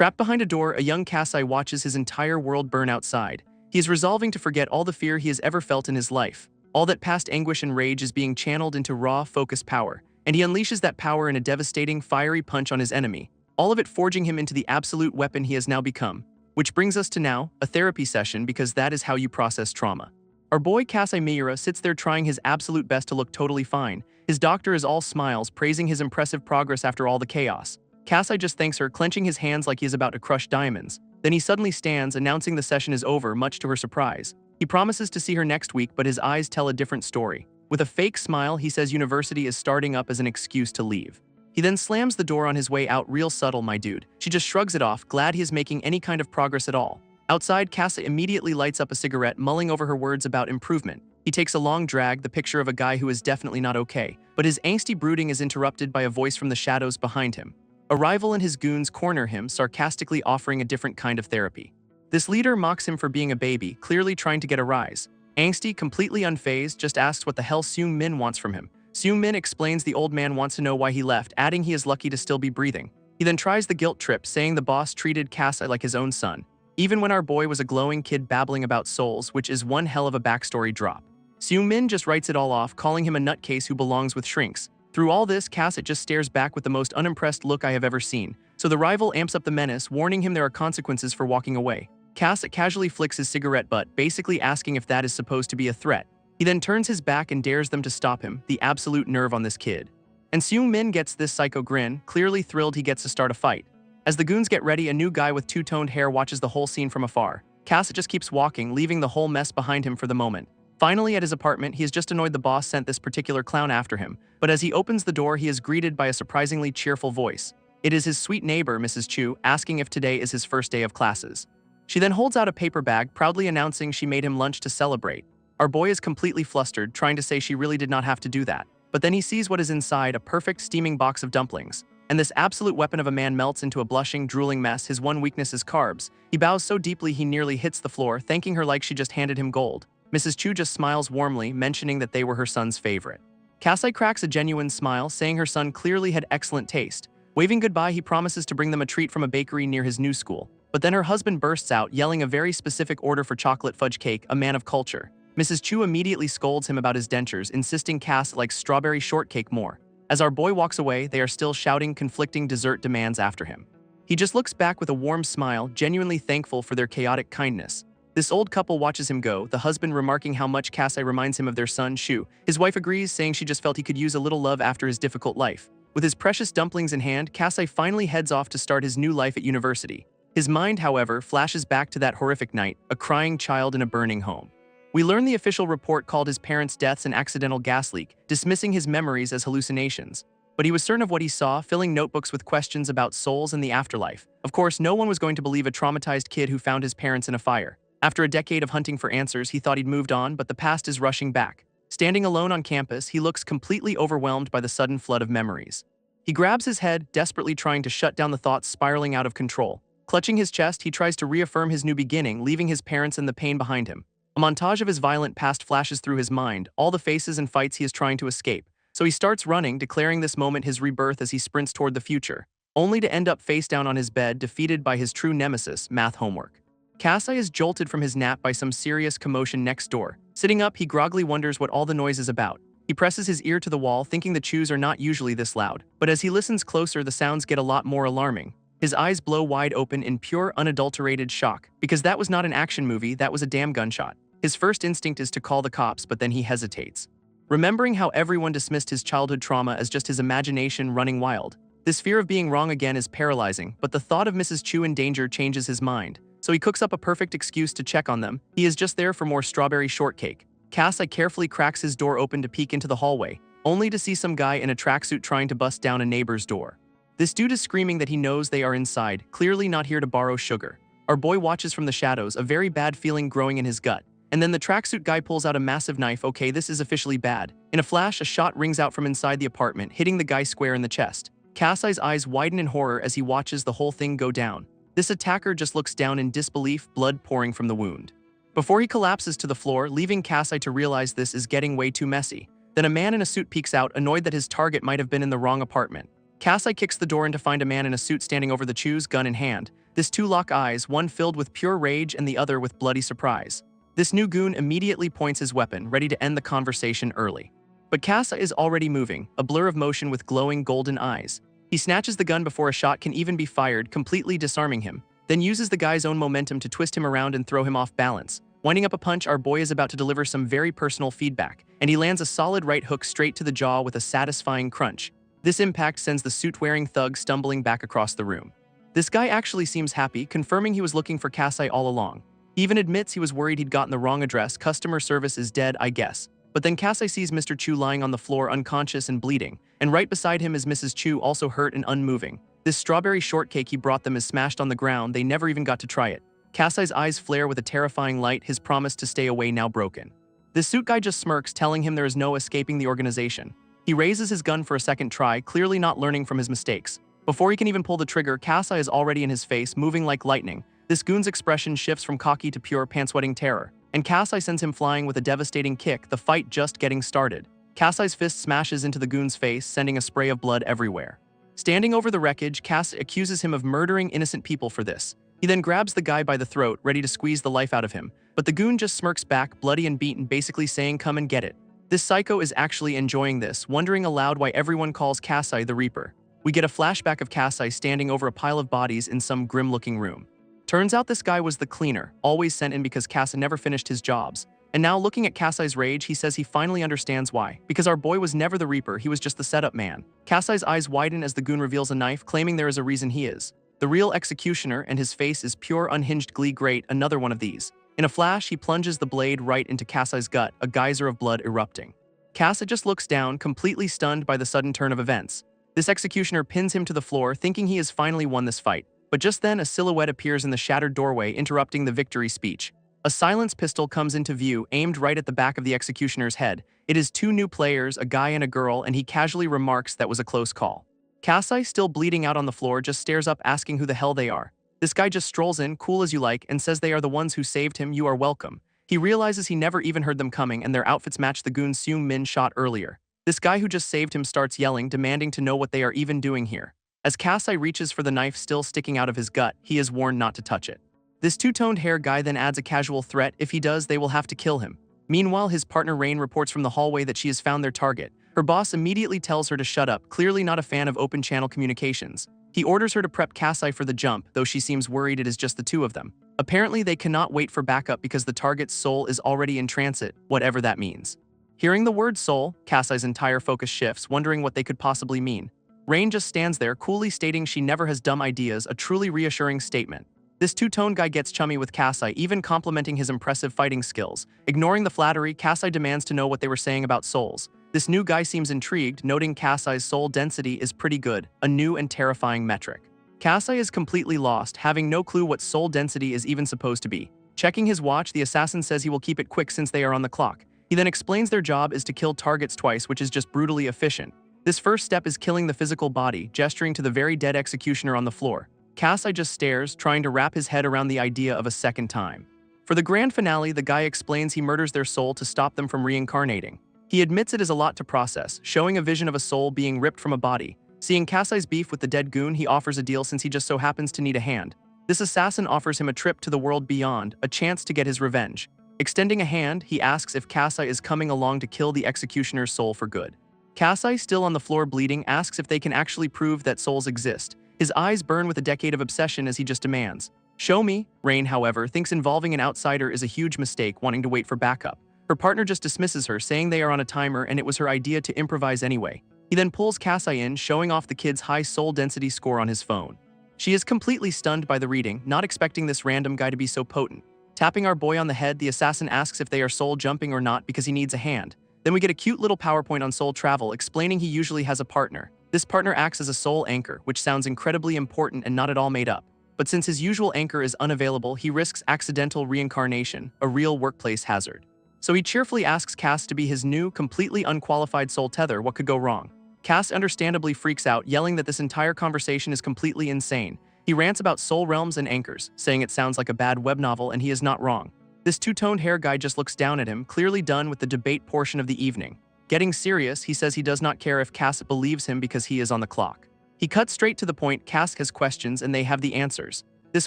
Trapped behind a door, a young Kasai watches his entire world burn outside. He is resolving to forget all the fear he has ever felt in his life. All that past anguish and rage is being channeled into raw, focused power, and he unleashes that power in a devastating, fiery punch on his enemy, all of it forging him into the absolute weapon he has now become. Which brings us to now, a therapy session, because that is how you process trauma. Our boy Kasai Miura sits there trying his absolute best to look totally fine. His doctor is all smiles, praising his impressive progress after all the chaos. Kasai just thanks her, clenching his hands like he is about to crush diamonds. Then he suddenly stands, announcing the session is over, much to her surprise. He promises to see her next week, but his eyes tell a different story. With a fake smile, he says university is starting up as an excuse to leave. He then slams the door on his way out. Real subtle, my dude. She just shrugs it off, glad he is making any kind of progress at all. Outside, Kasai immediately lights up a cigarette, mulling over her words about improvement. He takes a long drag, the picture of a guy who is definitely not okay. But his angsty brooding is interrupted by a voice from the shadows behind him. A rival and his goons corner him, sarcastically offering a different kind of therapy. This leader mocks him for being a baby, clearly trying to get a rise. Angsty, completely unfazed, just asks what the hell Seung Min wants from him. Seung Min explains the old man wants to know why he left, adding he is lucky to still be breathing. He then tries the guilt trip, saying the boss treated Kasai like his own son, even when our boy was a glowing kid babbling about souls, which is one hell of a backstory drop. Seung Min just writes it all off, calling him a nutcase who belongs with shrinks. Through all this, Kasai just stares back with the most unimpressed look I have ever seen. So the rival amps up the menace, warning him there are consequences for walking away. Kasai casually flicks his cigarette butt, basically asking if that is supposed to be a threat. He then turns his back and dares them to stop him, the absolute nerve on this kid. And Seung Min gets this psycho grin, clearly thrilled he gets to start a fight. As the goons get ready, a new guy with two-toned hair watches the whole scene from afar. Kasai just keeps walking, leaving the whole mess behind him for the moment. Finally, at his apartment, he is just annoyed the boss sent this particular clown after him, but as he opens the door, he is greeted by a surprisingly cheerful voice. It is his sweet neighbor, Mrs. Chu, asking if today is his first day of classes. She then holds out a paper bag, proudly announcing she made him lunch to celebrate. Our boy is completely flustered, trying to say she really did not have to do that. But then he sees what is inside, a perfect steaming box of dumplings. And this absolute weapon of a man melts into a blushing, drooling mess. His one weakness is carbs. He bows so deeply he nearly hits the floor, thanking her like she just handed him gold. Mrs. Chu just smiles warmly, mentioning that they were her son's favorite. Kasai cracks a genuine smile, saying her son clearly had excellent taste. Waving goodbye, he promises to bring them a treat from a bakery near his new school. But then her husband bursts out, yelling a very specific order for chocolate fudge cake, a man of culture. Mrs. Chu immediately scolds him about his dentures, insisting Kasai likes strawberry shortcake more. As our boy walks away, they are still shouting conflicting dessert demands after him. He just looks back with a warm smile, genuinely thankful for their chaotic kindness. This old couple watches him go, the husband remarking how much Kasai reminds him of their son, Shu. His wife agrees, saying she just felt he could use a little love after his difficult life. With his precious dumplings in hand, Kasai finally heads off to start his new life at university. His mind, however, flashes back to that horrific night, a crying child in a burning home. We learn the official report called his parents' deaths an accidental gas leak, dismissing his memories as hallucinations. But he was certain of what he saw, filling notebooks with questions about souls and the afterlife. Of course, no one was going to believe a traumatized kid who found his parents in a fire. After a decade of hunting for answers, he thought he'd moved on, but the past is rushing back. Standing alone on campus, he looks completely overwhelmed by the sudden flood of memories. He grabs his head, desperately trying to shut down the thoughts spiraling out of control. Clutching his chest, he tries to reaffirm his new beginning, leaving his parents and the pain behind him. A montage of his violent past flashes through his mind, all the faces and fights he is trying to escape. So he starts running, declaring this moment his rebirth as he sprints toward the future, only to end up face down on his bed, defeated by his true nemesis, math homework. Kasai is jolted from his nap by some serious commotion next door. Sitting up, he groggily wonders what all the noise is about. He presses his ear to the wall, thinking the chews are not usually this loud. But as he listens closer, the sounds get a lot more alarming. His eyes blow wide open in pure, unadulterated shock, because that was not an action movie, that was a damn gunshot. His first instinct is to call the cops, but then he hesitates. Remembering how everyone dismissed his childhood trauma as just his imagination running wild. This fear of being wrong again is paralyzing, but the thought of Mrs. Chu in danger changes his mind. So he cooks up a perfect excuse to check on them. He is just there for more strawberry shortcake. Kasai carefully cracks his door open to peek into the hallway, only to see some guy in a tracksuit trying to bust down a neighbor's door. This dude is screaming that he knows they are inside, clearly not here to borrow sugar. Our boy watches from the shadows, a very bad feeling growing in his gut. And then the tracksuit guy pulls out a massive knife. Okay, this is officially bad. In a flash, a shot rings out from inside the apartment, hitting the guy square in the chest. Kasai's eyes widen in horror as he watches the whole thing go down. This attacker just looks down in disbelief, blood pouring from the wound. Before he collapses to the floor, leaving Kasai to realize this is getting way too messy. Then a man in a suit peeks out, annoyed that his target might have been in the wrong apartment. Kasai kicks the door in to find a man in a suit standing over the Chu's, gun in hand. This two lock eyes, one filled with pure rage and the other with bloody surprise. This new goon immediately points his weapon, ready to end the conversation early. But Kasa is already moving, a blur of motion with glowing golden eyes. He snatches the gun before a shot can even be fired, completely disarming him, then uses the guy's own momentum to twist him around and throw him off balance. Winding up a punch, our boy is about to deliver some very personal feedback, and he lands a solid right hook straight to the jaw with a satisfying crunch. This impact sends the suit-wearing thug stumbling back across the room. This guy actually seems happy, confirming he was looking for Kasai all along. He even admits he was worried he'd gotten the wrong address. Customer service is dead, I guess. But then Kasai sees Mr. Chu lying on the floor unconscious and bleeding, and right beside him is Mrs. Chu, also hurt and unmoving. This strawberry shortcake he brought them is smashed on the ground. They never even got to try it. Kasai's eyes flare with a terrifying light, his promise to stay away now broken. This suit guy just smirks, telling him there is no escaping the organization. He raises his gun for a second try, clearly not learning from his mistakes. Before he can even pull the trigger, Kasai is already in his face, moving like lightning. This goon's expression shifts from cocky to pure pants-wetting terror, and Kasai sends him flying with a devastating kick, the fight just getting started. Kasai's fist smashes into the goon's face, sending a spray of blood everywhere. Standing over the wreckage, Kasai accuses him of murdering innocent people for this. He then grabs the guy by the throat, ready to squeeze the life out of him, but the goon just smirks back, bloody and beaten, basically saying, "Come and get it." This psycho is actually enjoying this, wondering aloud why everyone calls Kasai the Reaper. We get a flashback of Kasai standing over a pile of bodies in some grim-looking room. Turns out this guy was the cleaner, always sent in because Kasai never finished his jobs. And now, looking at Kasai's rage, he says he finally understands why. Because our boy was never the Reaper, he was just the setup man. Kasai's eyes widen as the goon reveals a knife, claiming there is a reason he is the real executioner, and his face is pure unhinged glee. Great, another one of these. In a flash, he plunges the blade right into Kasai's gut, a geyser of blood erupting. Kasai just looks down, completely stunned by the sudden turn of events. This executioner pins him to the floor, thinking he has finally won this fight. But just then, a silhouette appears in the shattered doorway, interrupting the victory speech. A silenced pistol comes into view, aimed right at the back of the executioner's head. It is two new players, a guy and a girl, and he casually remarks that was a close call. Kasai, still bleeding out on the floor, just stares up, asking who the hell they are. This guy just strolls in, cool as you like, and says they are the ones who saved him. You are welcome. He realizes he never even heard them coming, and their outfits match the goon Seung Min shot earlier. This guy who just saved him starts yelling, demanding to know what they are even doing here. As Kasai reaches for the knife still sticking out of his gut, he is warned not to touch it. This two-toned hair guy then adds a casual threat: if he does, they will have to kill him. Meanwhile, his partner Rain reports from the hallway that she has found their target. Her boss immediately tells her to shut up, clearly not a fan of open-channel communications. He orders her to prep Kasai for the jump, though she seems worried it is just the two of them. Apparently, they cannot wait for backup because the target's soul is already in transit, whatever that means. Hearing the word soul, Kasai's entire focus shifts, wondering what they could possibly mean. Rain just stands there, coolly stating she never has dumb ideas, a truly reassuring statement. This two-tone guy gets chummy with Kasai, even complimenting his impressive fighting skills. Ignoring the flattery, Kasai demands to know what they were saying about souls. This new guy seems intrigued, noting Kasai's soul density is pretty good, a new and terrifying metric. Kasai is completely lost, having no clue what soul density is even supposed to be. Checking his watch, the assassin says he will keep it quick since they are on the clock. He then explains their job is to kill targets twice, which is just brutally efficient. This first step is killing the physical body, gesturing to the very dead executioner on the floor. Kasai just stares, trying to wrap his head around the idea of a second time. For the grand finale, the guy explains he murders their soul to stop them from reincarnating. He admits it is a lot to process, showing a vision of a soul being ripped from a body. Seeing Kasai's beef with the dead goon, he offers a deal since he just so happens to need a hand. This assassin offers him a trip to the world beyond, a chance to get his revenge. Extending a hand, he asks if Kasai is coming along to kill the executioner's soul for good. Kasai, still on the floor bleeding, asks if they can actually prove that souls exist. His eyes burn with a decade of obsession as he just demands, "Show me." Rain, however, thinks involving an outsider is a huge mistake, wanting to wait for backup. Her partner just dismisses her, saying they are on a timer and it was her idea to improvise anyway. He then pulls Kasai in, showing off the kid's high soul density score on his phone. She is completely stunned by the reading, not expecting this random guy to be so potent. Tapping our boy on the head, the assassin asks if they are soul jumping or not because he needs a hand. Then we get a cute little PowerPoint on soul travel, explaining he usually has a partner. This partner acts as a soul anchor, which sounds incredibly important and not at all made up. But since his usual anchor is unavailable, he risks accidental reincarnation, a real workplace hazard. So he cheerfully asks Cass to be his new, completely unqualified soul tether. What could go wrong? Cass understandably freaks out, yelling that this entire conversation is completely insane. He rants about soul realms and anchors, saying it sounds like a bad web novel, and he is not wrong. This two-toned hair guy just looks down at him, clearly done with the debate portion of the evening. Getting serious, he says he does not care if Cass believes him because he is on the clock. He cuts straight to the point. Cass has questions and they have the answers. This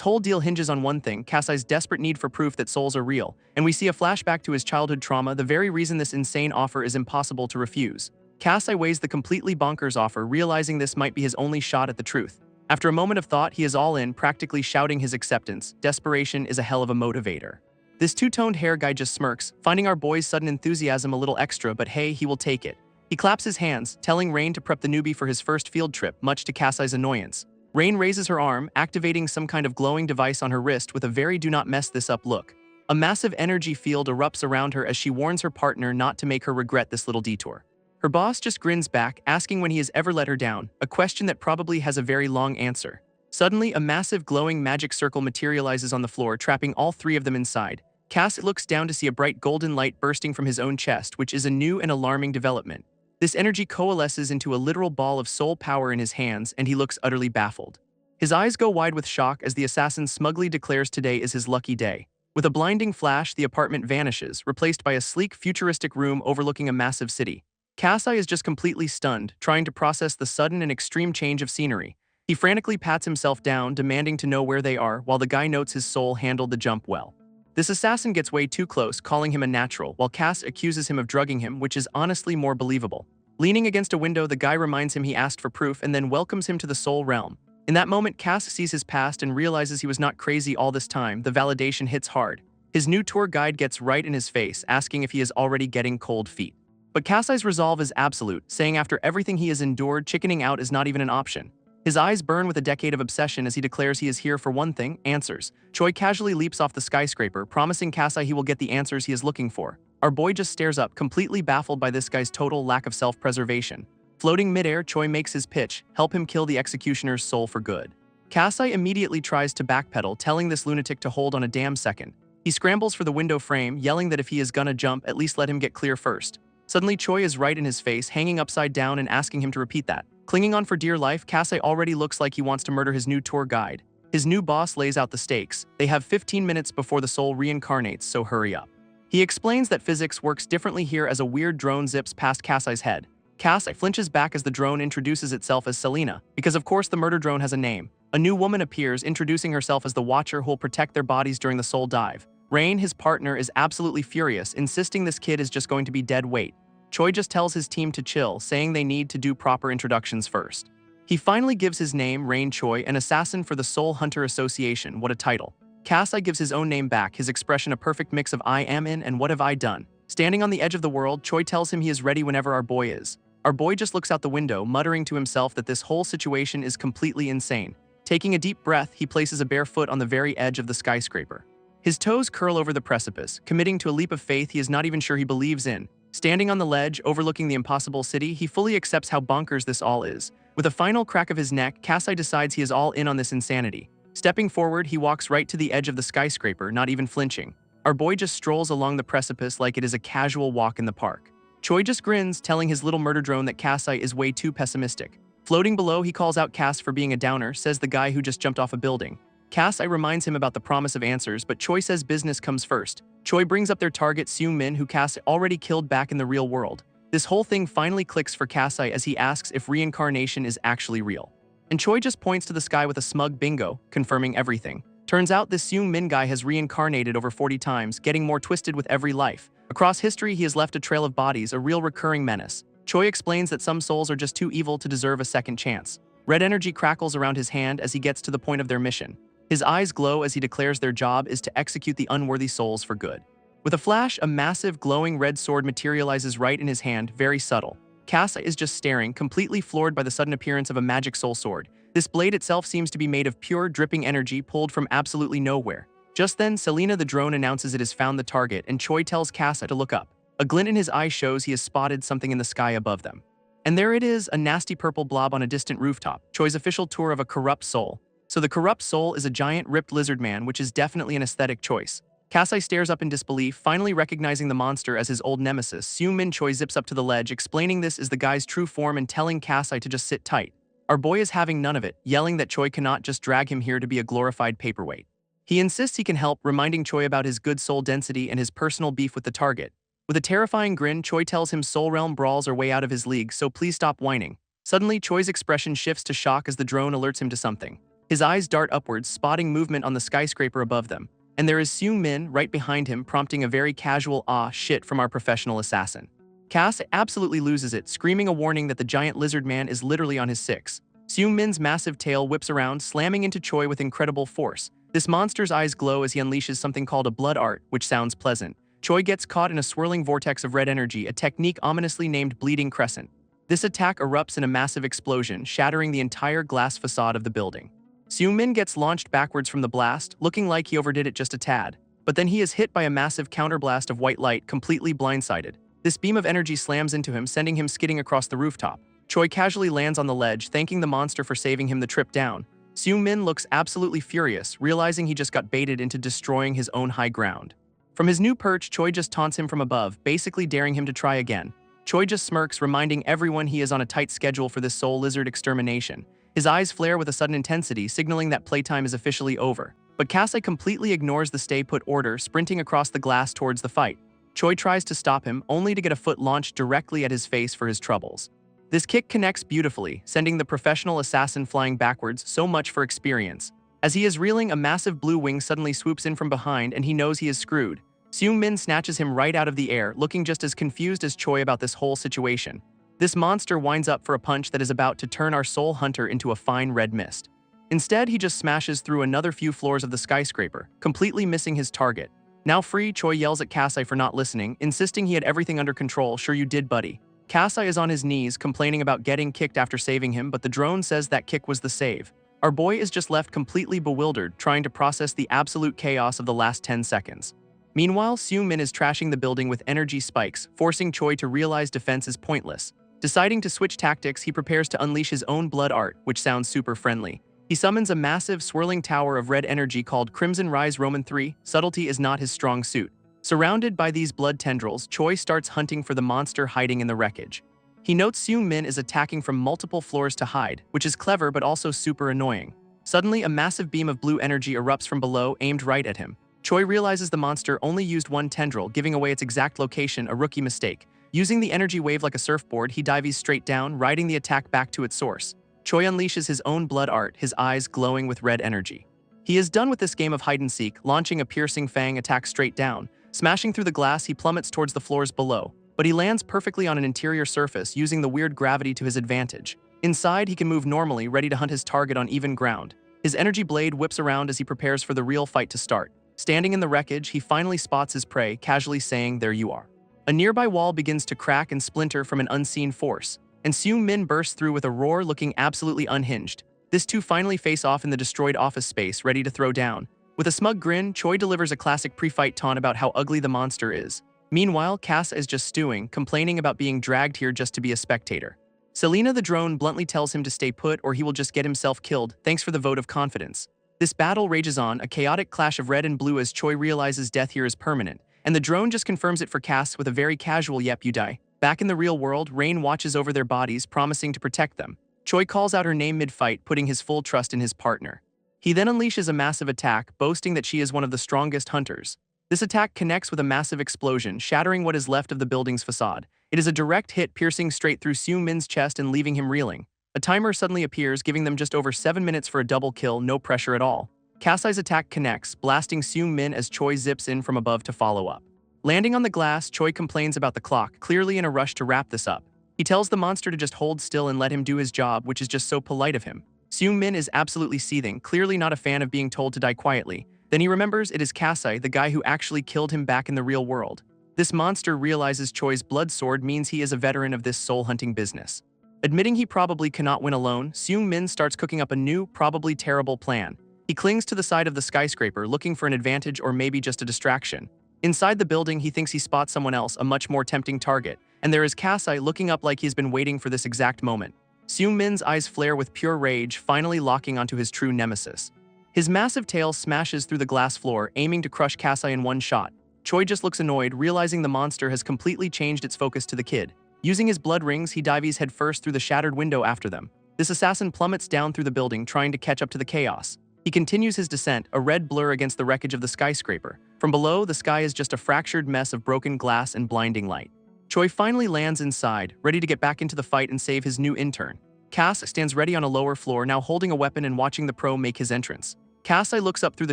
whole deal hinges on one thing, Kasai's desperate need for proof that souls are real, and we see a flashback to his childhood trauma, the very reason this insane offer is impossible to refuse. Kasai weighs the completely bonkers offer, realizing this might be his only shot at the truth. After a moment of thought, he is all in, practically shouting his acceptance. Desperation is a hell of a motivator. This two-toned hair guy just smirks, finding our boy's sudden enthusiasm a little extra, but hey, he will take it. He claps his hands, telling Rain to prep the newbie for his first field trip, much to Kasai's annoyance. Rain raises her arm, activating some kind of glowing device on her wrist with a very do not mess this up look. A massive energy field erupts around her as she warns her partner not to make her regret this little detour. Her boss just grins back, asking when he has ever let her down, a question that probably has a very long answer. Suddenly, a massive glowing magic circle materializes on the floor, trapping all three of them inside. Cass looks down to see a bright golden light bursting from his own chest, which is a new and alarming development. This energy coalesces into a literal ball of soul power in his hands, and he looks utterly baffled. His eyes go wide with shock as the assassin smugly declares today is his lucky day. With a blinding flash, the apartment vanishes, replaced by a sleek, futuristic room overlooking a massive city. Kasai is just completely stunned, trying to process the sudden and extreme change of scenery. He frantically pats himself down, demanding to know where they are, while the guy notes his soul handled the jump well. This assassin gets way too close, calling him a natural, while Cass accuses him of drugging him, which is honestly more believable. Leaning against a window, the guy reminds him he asked for proof and then welcomes him to the soul realm. In that moment, Cass sees his past and realizes he was not crazy all this time. The validation hits hard. His new tour guide gets right in his face, asking if he is already getting cold feet. But Kasai's resolve is absolute, saying after everything he has endured, chickening out is not even an option. His eyes burn with a decade of obsession as he declares he is here for one thing, answers. Choi casually leaps off the skyscraper, promising Kasai he will get the answers he is looking for. Our boy just stares up, completely baffled by this guy's total lack of self-preservation. Floating midair, Choi makes his pitch, help him kill the executioner's soul for good. Kasai immediately tries to backpedal, telling this lunatic to hold on a damn second. He scrambles for the window frame, yelling that if he is gonna jump, at least let him get clear first. Suddenly, Choi is right in his face, hanging upside down and asking him to repeat that. Clinging on for dear life, Kasai already looks like he wants to murder his new tour guide. His new boss lays out the stakes. They have 15 minutes before the soul reincarnates, so hurry up. He explains that physics works differently here as a weird drone zips past Kasai's head. Kasai flinches back as the drone introduces itself as Selena, because of course the murder drone has a name. A new woman appears, introducing herself as the Watcher who will protect their bodies during the soul dive. Rain, his partner, is absolutely furious, insisting this kid is just going to be dead weight. Choi just tells his team to chill, saying they need to do proper introductions first. He finally gives his name, Rain Choi, an assassin for the Soul Hunter Association. What a title. Kasai gives his own name back, his expression a perfect mix of I am in and what have I done. Standing on the edge of the world, Choi tells him he is ready whenever our boy is. Our boy just looks out the window, muttering to himself that this whole situation is completely insane. Taking a deep breath, he places a bare foot on the very edge of the skyscraper. His toes curl over the precipice, committing to a leap of faith he is not even sure he believes in. Standing on the ledge, overlooking the impossible city, he fully accepts how bonkers this all is. With a final crack of his neck, Kasai decides he is all in on this insanity. Stepping forward, he walks right to the edge of the skyscraper, not even flinching. Our boy just strolls along the precipice like it is a casual walk in the park. Choi just grins, telling his little murder drone that Kasai is way too pessimistic. Floating below, he calls out Cass for being a downer, says the guy who just jumped off a building. Kasai reminds him about the promise of answers, but Choi says business comes first. Choi brings up their target, Seung-min, who Kasai already killed back in the real world. This whole thing finally clicks for Kasai as he asks if reincarnation is actually real. And Choi just points to the sky with a smug bingo, confirming everything. Turns out this Seung-min guy has reincarnated over 40 times, getting more twisted with every life. Across history, he has left a trail of bodies, a real recurring menace. Choi explains that some souls are just too evil to deserve a second chance. Red energy crackles around his hand as he gets to the point of their mission. His eyes glow as he declares their job is to execute the unworthy souls for good. With a flash, a massive, glowing red sword materializes right in his hand, very subtle. Kasai is just staring, completely floored by the sudden appearance of a magic soul sword. This blade itself seems to be made of pure, dripping energy pulled from absolutely nowhere. Just then, Selena the drone announces it has found the target, and Choi tells Kasai to look up. A glint in his eye shows he has spotted something in the sky above them. And there it is, a nasty purple blob on a distant rooftop, Choi's official tour of a corrupt soul. So the corrupt soul is a giant ripped lizard man, which is definitely an aesthetic choice. Kasai stares up in disbelief, finally recognizing the monster as his old nemesis. Seung-min Choi zips up to the ledge, explaining this is the guy's true form and telling Kasai to just sit tight. Our boy is having none of it, yelling that Choi cannot just drag him here to be a glorified paperweight. He insists he can help, reminding Choi about his good soul density and his personal beef with the target. With a terrifying grin, Choi tells him Soul Realm brawls are way out of his league, so please stop whining. Suddenly, Choi's expression shifts to shock as the drone alerts him to something. His eyes dart upwards, spotting movement on the skyscraper above them. And there is Seung-min right behind him, prompting a very casual "ah, shit" from our professional assassin. Cass absolutely loses it, screaming a warning that the giant lizard man is literally on his six. Seung-min's massive tail whips around, slamming into Choi with incredible force. This monster's eyes glow as he unleashes something called a blood art, which sounds pleasant. Choi gets caught in a swirling vortex of red energy, a technique ominously named Bleeding Crescent. This attack erupts in a massive explosion, shattering the entire glass facade of the building. Seung-min gets launched backwards from the blast, looking like he overdid it just a tad. But then he is hit by a massive counterblast of white light, completely blindsided. This beam of energy slams into him, sending him skidding across the rooftop. Choi casually lands on the ledge, thanking the monster for saving him the trip down. Seung-min looks absolutely furious, realizing he just got baited into destroying his own high ground. From his new perch, Choi just taunts him from above, basically daring him to try again. Choi just smirks, reminding everyone he is on a tight schedule for this soul lizard extermination. His eyes flare with a sudden intensity, signaling that playtime is officially over. But Kasai completely ignores the stay-put order, sprinting across the glass towards the fight. Choi tries to stop him, only to get a foot launched directly at his face for his troubles. This kick connects beautifully, sending the professional assassin flying backwards, so much for experience. As he is reeling, a massive blue wing suddenly swoops in from behind and he knows he is screwed. Seung-min snatches him right out of the air, looking just as confused as Choi about this whole situation. This monster winds up for a punch that is about to turn our soul hunter into a fine red mist. Instead, he just smashes through another few floors of the skyscraper, completely missing his target. Now free, Choi yells at Kasai for not listening, insisting he had everything under control. Sure you did, buddy. Kasai is on his knees, complaining about getting kicked after saving him, but the drone says that kick was the save. Our boy is just left completely bewildered, trying to process the absolute chaos of the last 10 seconds. Meanwhile, Seung-min is trashing the building with energy spikes, forcing Choi to realize defense is pointless. Deciding to switch tactics, he prepares to unleash his own blood art, which sounds super friendly. He summons a massive, swirling tower of red energy called Crimson Rise Roman 3. Subtlety is not his strong suit. Surrounded by these blood tendrils, Choi starts hunting for the monster hiding in the wreckage. He notes Seung-min is attacking from multiple floors to hide, which is clever but also super annoying. Suddenly, a massive beam of blue energy erupts from below, aimed right at him. Choi realizes the monster only used one tendril, giving away its exact location, a rookie mistake. Using the energy wave like a surfboard, he dives straight down, riding the attack back to its source. Choi unleashes his own blood art, his eyes glowing with red energy. He is done with this game of hide-and-seek, launching a piercing fang attack straight down. Smashing through the glass, he plummets towards the floors below, but he lands perfectly on an interior surface, using the weird gravity to his advantage. Inside, he can move normally, ready to hunt his target on even ground. His energy blade whips around as he prepares for the real fight to start. Standing in the wreckage, he finally spots his prey, casually saying, "There you are." A nearby wall begins to crack and splinter from an unseen force, and Seung-min bursts through with a roar, looking absolutely unhinged. This two finally face off in the destroyed office space, ready to throw down. With a smug grin, Choi delivers a classic pre-fight taunt about how ugly the monster is. Meanwhile, Cass is just stewing, complaining about being dragged here just to be a spectator. Selena the drone bluntly tells him to stay put or he will just get himself killed, thanks for the vote of confidence. This battle rages on, a chaotic clash of red and blue as Choi realizes death here is permanent, and the drone just confirms it for Cass with a very casual "yep, you die." Back in the real world, Rain watches over their bodies, promising to protect them. Choi calls out her name mid-fight, putting his full trust in his partner. He then unleashes a massive attack, boasting that she is one of the strongest hunters. This attack connects with a massive explosion, shattering what is left of the building's facade. It is a direct hit, piercing straight through Seung-min's chest and leaving him reeling. A timer suddenly appears, giving them just over 7 minutes for a double kill, no pressure at all. Kasai's attack connects, blasting Seung-min as Choi zips in from above to follow up. Landing on the glass, Choi complains about the clock, clearly in a rush to wrap this up. He tells the monster to just hold still and let him do his job, which is just so polite of him. Seung-min is absolutely seething, clearly not a fan of being told to die quietly. Then he remembers it is Kasai, the guy who actually killed him back in the real world. This monster realizes Choi's blood sword means he is a veteran of this soul-hunting business. Admitting he probably cannot win alone, Seung-min starts cooking up a new, probably terrible plan. He clings to the side of the skyscraper, looking for an advantage or maybe just a distraction. Inside the building, he thinks he spots someone else, a much more tempting target, and there is Kasai looking up like he's been waiting for this exact moment. Seung-min's eyes flare with pure rage, finally locking onto his true nemesis. His massive tail smashes through the glass floor, aiming to crush Kasai in one shot. Choi just looks annoyed, realizing the monster has completely changed its focus to the kid. Using his blood rings, he dives headfirst through the shattered window after them. This assassin plummets down through the building, trying to catch up to the chaos. He continues his descent, a red blur against the wreckage of the skyscraper. From below, the sky is just a fractured mess of broken glass and blinding light. Choi finally lands inside, ready to get back into the fight and save his new intern. Cass stands ready on a lower floor, now holding a weapon and watching the pro make his entrance. Kasai looks up through the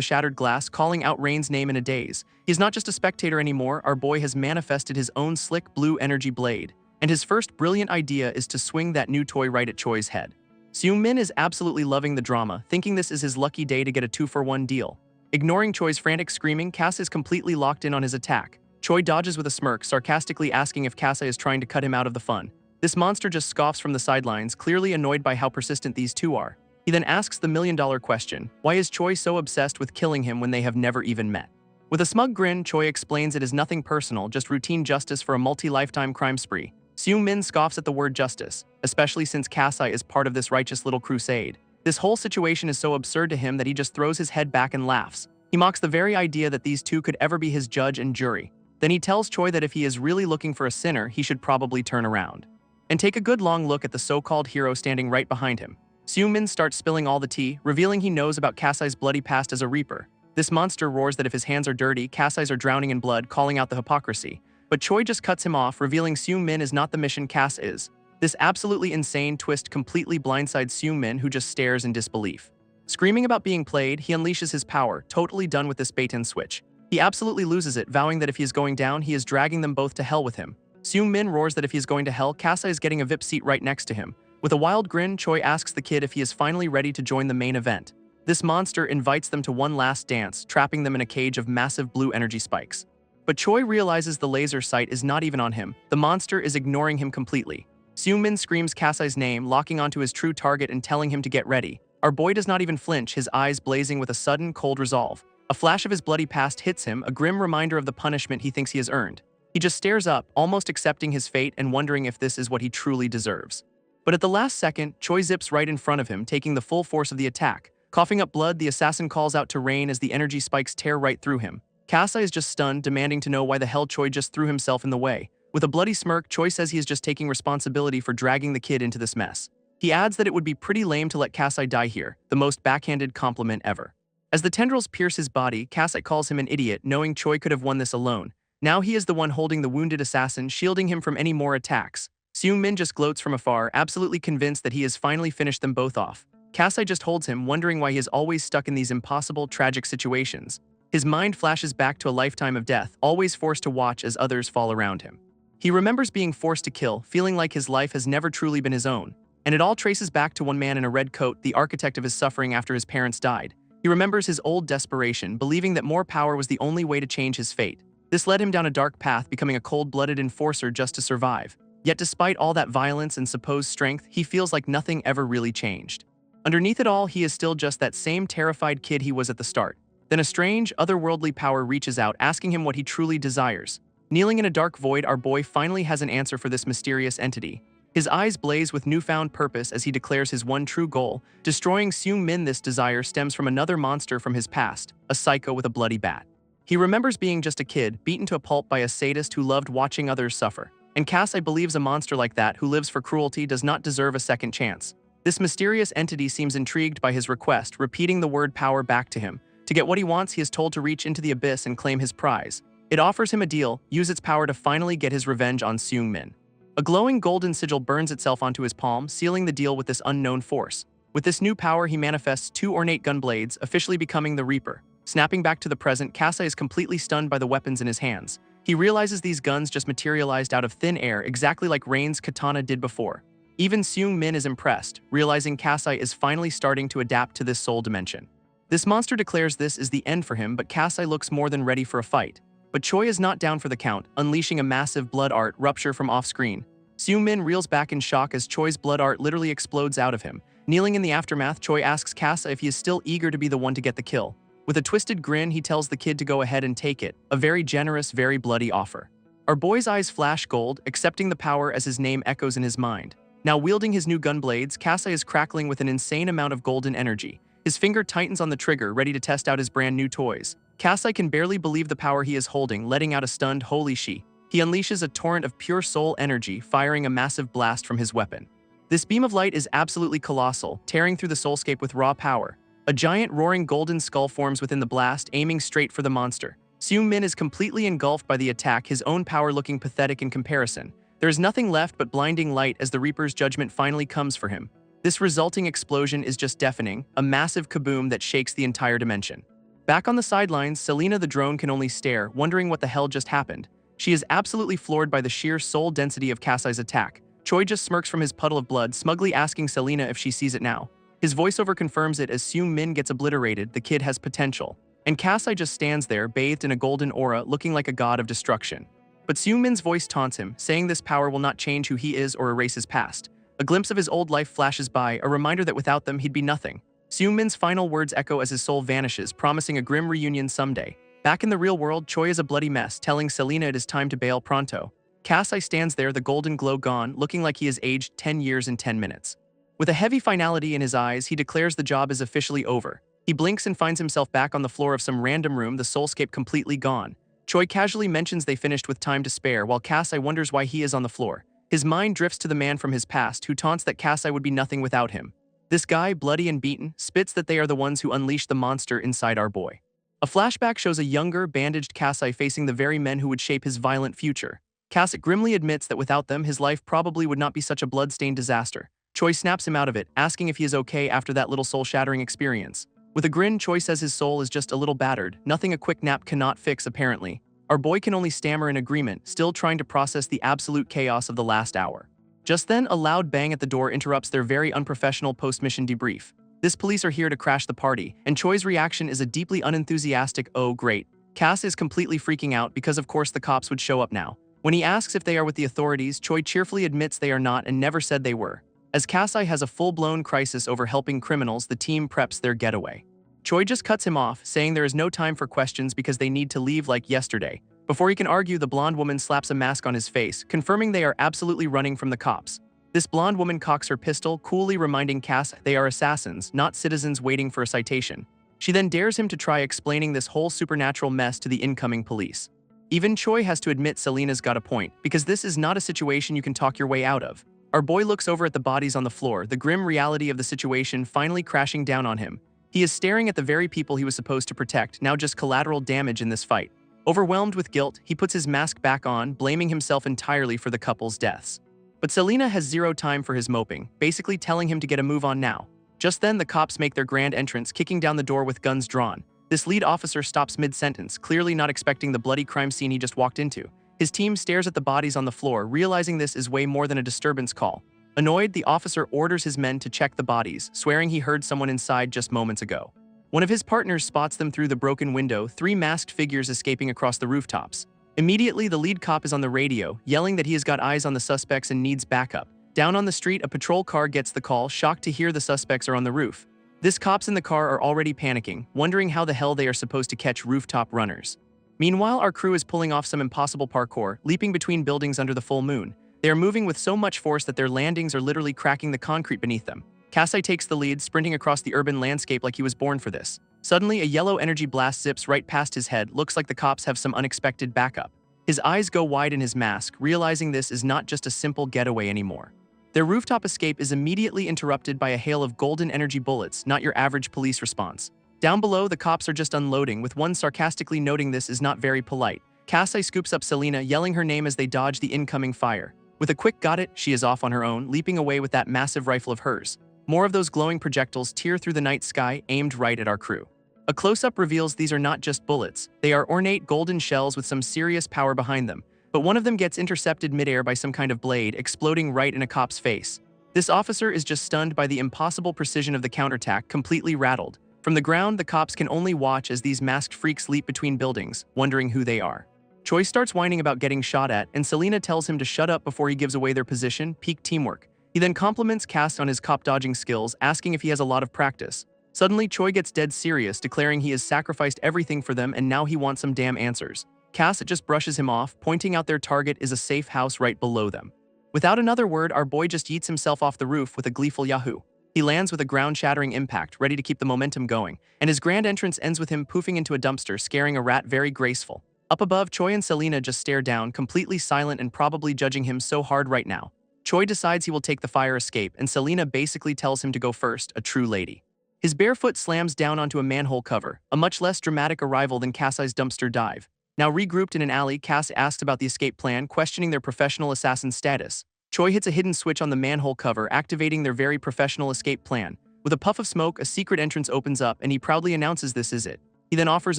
shattered glass, calling out Rain's name in a daze. He's not just a spectator anymore, our boy has manifested his own slick blue energy blade, and his first brilliant idea is to swing that new toy right at Choi's head. Seung-min is absolutely loving the drama, thinking this is his lucky day to get a 2-for-1 deal. Ignoring Choi's frantic screaming, Cass is completely locked in on his attack. Choi dodges with a smirk, sarcastically asking if Kasai is trying to cut him out of the fun. This monster just scoffs from the sidelines, clearly annoyed by how persistent these two are. He then asks the million-dollar question, why is Choi so obsessed with killing him when they have never even met? With a smug grin, Choi explains it is nothing personal, just routine justice for a multi-lifetime crime spree. Seung-min scoffs at the word justice, especially since Kasai is part of this righteous little crusade. This whole situation is so absurd to him that he just throws his head back and laughs. He mocks the very idea that these two could ever be his judge and jury. Then he tells Choi that if he is really looking for a sinner, he should probably turn around and take a good long look at the so-called hero standing right behind him. Seung-min starts spilling all the tea, revealing he knows about Kasai's bloody past as a reaper. This monster roars that if his hands are dirty, Kasai's are drowning in blood, calling out the hypocrisy. But Choi just cuts him off, revealing Seung-min is not the mission Cass is. This absolutely insane twist completely blindsides Seung-min, who just stares in disbelief. Screaming about being played, he unleashes his power, totally done with this bait-and-switch. He absolutely loses it, vowing that if he is going down, he is dragging them both to hell with him. Seung-min roars that if he is going to hell, Kasai is getting a VIP seat right next to him. With a wild grin, Choi asks the kid if he is finally ready to join the main event. This monster invites them to one last dance, trapping them in a cage of massive blue energy spikes. But Choi realizes the laser sight is not even on him. The monster is ignoring him completely. Seung-min screams Kasai's name, locking onto his true target and telling him to get ready. Our boy does not even flinch, his eyes blazing with a sudden, cold resolve. A flash of his bloody past hits him, a grim reminder of the punishment he thinks he has earned. He just stares up, almost accepting his fate and wondering if this is what he truly deserves. But at the last second, Choi zips right in front of him, taking the full force of the attack. Coughing up blood, the assassin calls out to Rain as the energy spikes tear right through him. Kasai is just stunned, demanding to know why the hell Choi just threw himself in the way. With a bloody smirk, Choi says he is just taking responsibility for dragging the kid into this mess. He adds that it would be pretty lame to let Kasai die here, the most backhanded compliment ever. As the tendrils pierce his body, Kasai calls him an idiot, knowing Choi could have won this alone. Now he is the one holding the wounded assassin, shielding him from any more attacks. Seung-min just gloats from afar, absolutely convinced that he has finally finished them both off. Kasai just holds him, wondering why he is always stuck in these impossible, tragic situations. His mind flashes back to a lifetime of death, always forced to watch as others fall around him. He remembers being forced to kill, feeling like his life has never truly been his own. And it all traces back to one man in a red coat, the architect of his suffering after his parents died. He remembers his old desperation, believing that more power was the only way to change his fate. This led him down a dark path, becoming a cold-blooded enforcer just to survive. Yet despite all that violence and supposed strength, he feels like nothing ever really changed. Underneath it all, he is still just that same terrified kid he was at the start. Then a strange, otherworldly power reaches out, asking him what he truly desires. Kneeling in a dark void, our boy finally has an answer for this mysterious entity. His eyes blaze with newfound purpose as he declares his one true goal. Destroying Seung-min. This desire stems from another monster from his past, a psycho with a bloody bat. He remembers being just a kid, beaten to a pulp by a sadist who loved watching others suffer. And Kasai believes a monster like that, who lives for cruelty, does not deserve a second chance. This mysterious entity seems intrigued by his request, repeating the word power back to him. To get what he wants, he is told to reach into the abyss and claim his prize. It offers him a deal, use its power to finally get his revenge on Seung-min. A glowing golden sigil burns itself onto his palm, sealing the deal with this unknown force. With this new power, he manifests 2 ornate gun blades, officially becoming the Reaper. Snapping back to the present, Kasai is completely stunned by the weapons in his hands. He realizes these guns just materialized out of thin air, exactly like Rain's katana did before. Even Seung-min is impressed, realizing Kasai is finally starting to adapt to this soul dimension. This monster declares this is the end for him, but Kasai looks more than ready for a fight. But Choi is not down for the count, unleashing a massive blood art rupture from off-screen. Seung-min reels back in shock as Choi's blood art literally explodes out of him. Kneeling in the aftermath, Choi asks Kasai if he is still eager to be the one to get the kill. With a twisted grin, he tells the kid to go ahead and take it, a very generous, very bloody offer. Our boy's eyes flash gold, accepting the power as his name echoes in his mind. Now wielding his new gun blades, Kasai is crackling with an insane amount of golden energy. His finger tightens on the trigger, ready to test out his brand new toys. Kasai can barely believe the power he is holding, letting out a stunned holy she. He unleashes a torrent of pure soul energy, firing a massive blast from his weapon. This beam of light is absolutely colossal, tearing through the soulscape with raw power. A giant roaring golden skull forms within the blast, aiming straight for the monster. Seung-min is completely engulfed by the attack, his own power looking pathetic in comparison. There is nothing left but blinding light as the Reaper's judgment finally comes for him. This resulting explosion is just deafening, a massive kaboom that shakes the entire dimension. Back on the sidelines, Selena the drone can only stare, wondering what the hell just happened. She is absolutely floored by the sheer soul density of Kasai's attack. Choi just smirks from his puddle of blood, smugly asking Selena if she sees it now. His voiceover confirms it as Seung Min gets obliterated. The kid has potential. And Kasai just stands there, bathed in a golden aura, looking like a god of destruction. But Seung Min's voice taunts him, saying this power will not change who he is or erase his past. A glimpse of his old life flashes by, a reminder that without them he'd be nothing. Seung Min's final words echo as his soul vanishes, promising a grim reunion someday. Back in the real world, Choi is a bloody mess, telling Selena it is time to bail pronto. Kasai stands there, the golden glow gone, looking like he has aged 10 years in 10 minutes. With a heavy finality in his eyes, he declares the job is officially over. He blinks and finds himself back on the floor of some random room, the soulscape completely gone. Choi casually mentions they finished with time to spare, while Kasai wonders why he is on the floor. His mind drifts to the man from his past, who taunts that Kasai would be nothing without him. This guy, bloody and beaten, spits that they are the ones who unleashed the monster inside our boy. A flashback shows a younger, bandaged Kasai facing the very men who would shape his violent future. Kasai grimly admits that without them, his life probably would not be such a blood-stained disaster. Choi snaps him out of it, asking if he is okay after that little soul-shattering experience. With a grin, Choi says his soul is just a little battered, nothing a quick nap cannot fix apparently. Our boy can only stammer in agreement, still trying to process the absolute chaos of the last hour. Just then, a loud bang at the door interrupts their very unprofessional post-mission debrief. This police are here to crash the party, and Choi's reaction is a deeply unenthusiastic, "Oh great." Cass is completely freaking out because of course the cops would show up now. When he asks if they are with the authorities, Choi cheerfully admits they are not and never said they were. As Kasai has a full-blown crisis over helping criminals, the team preps their getaway. Choi just cuts him off, saying there is no time for questions because they need to leave like yesterday. Before he can argue, the blonde woman slaps a mask on his face, confirming they are absolutely running from the cops. This blonde woman cocks her pistol, coolly reminding Cass they are assassins, not citizens waiting for a citation. She then dares him to try explaining this whole supernatural mess to the incoming police. Even Choi has to admit Selena's got a point, because this is not a situation you can talk your way out of. Our boy looks over at the bodies on the floor, the grim reality of the situation finally crashing down on him. He is staring at the very people he was supposed to protect, now just collateral damage in this fight. Overwhelmed with guilt, he puts his mask back on, blaming himself entirely for the couple's deaths. But Selena has zero time for his moping, basically telling him to get a move on now. Just then, the cops make their grand entrance, kicking down the door with guns drawn. This lead officer stops mid-sentence, clearly not expecting the bloody crime scene he just walked into. His team stares at the bodies on the floor, realizing this is way more than a disturbance call. Annoyed, the officer orders his men to check the bodies, swearing he heard someone inside just moments ago. One of his partners spots them through the broken window, three masked figures escaping across the rooftops. Immediately, the lead cop is on the radio, yelling that he has got eyes on the suspects and needs backup. Down on the street, a patrol car gets the call, shocked to hear the suspects are on the roof. This cops in the car are already panicking, wondering how the hell they are supposed to catch rooftop runners. Meanwhile, our crew is pulling off some impossible parkour, leaping between buildings under the full moon. They are moving with so much force that their landings are literally cracking the concrete beneath them. Kasai takes the lead, sprinting across the urban landscape like he was born for this. Suddenly, a yellow energy blast zips right past his head. Looks like the cops have some unexpected backup. His eyes go wide in his mask, realizing this is not just a simple getaway anymore. Their rooftop escape is immediately interrupted by a hail of golden energy bullets, not your average police response. Down below, the cops are just unloading, with one sarcastically noting this is not very polite. Kasai scoops up Selena, yelling her name as they dodge the incoming fire. With a quick "got it," she is off on her own, leaping away with that massive rifle of hers. More of those glowing projectiles tear through the night sky, aimed right at our crew. A close-up reveals these are not just bullets. They are ornate golden shells with some serious power behind them. But one of them gets intercepted midair by some kind of blade, exploding right in a cop's face. This officer is just stunned by the impossible precision of the counterattack, completely rattled. From the ground, the cops can only watch as these masked freaks leap between buildings, wondering who they are. Choi starts whining about getting shot at, and Selena tells him to shut up before he gives away their position. Peak teamwork. He then compliments Cass on his cop-dodging skills, asking if he has a lot of practice. Suddenly, Choi gets dead serious, declaring he has sacrificed everything for them and now he wants some damn answers. Cass just brushes him off, pointing out their target is a safe house right below them. Without another word, our boy just yeets himself off the roof with a gleeful yahoo. He lands with a ground-shattering impact, ready to keep the momentum going, and his grand entrance ends with him poofing into a dumpster, scaring a rat very graceful. Up above, Choi and Selena just stare down, completely silent and probably judging him so hard right now. Choi decides he will take the fire escape, and Selena basically tells him to go first, a true lady. His bare foot slams down onto a manhole cover, a much less dramatic arrival than Kasai's dumpster dive. Now regrouped in an alley, Cass asks about the escape plan, questioning their professional assassin status. Choi hits a hidden switch on the manhole cover, activating their very professional escape plan. With a puff of smoke, a secret entrance opens up and he proudly announces this is it. He then offers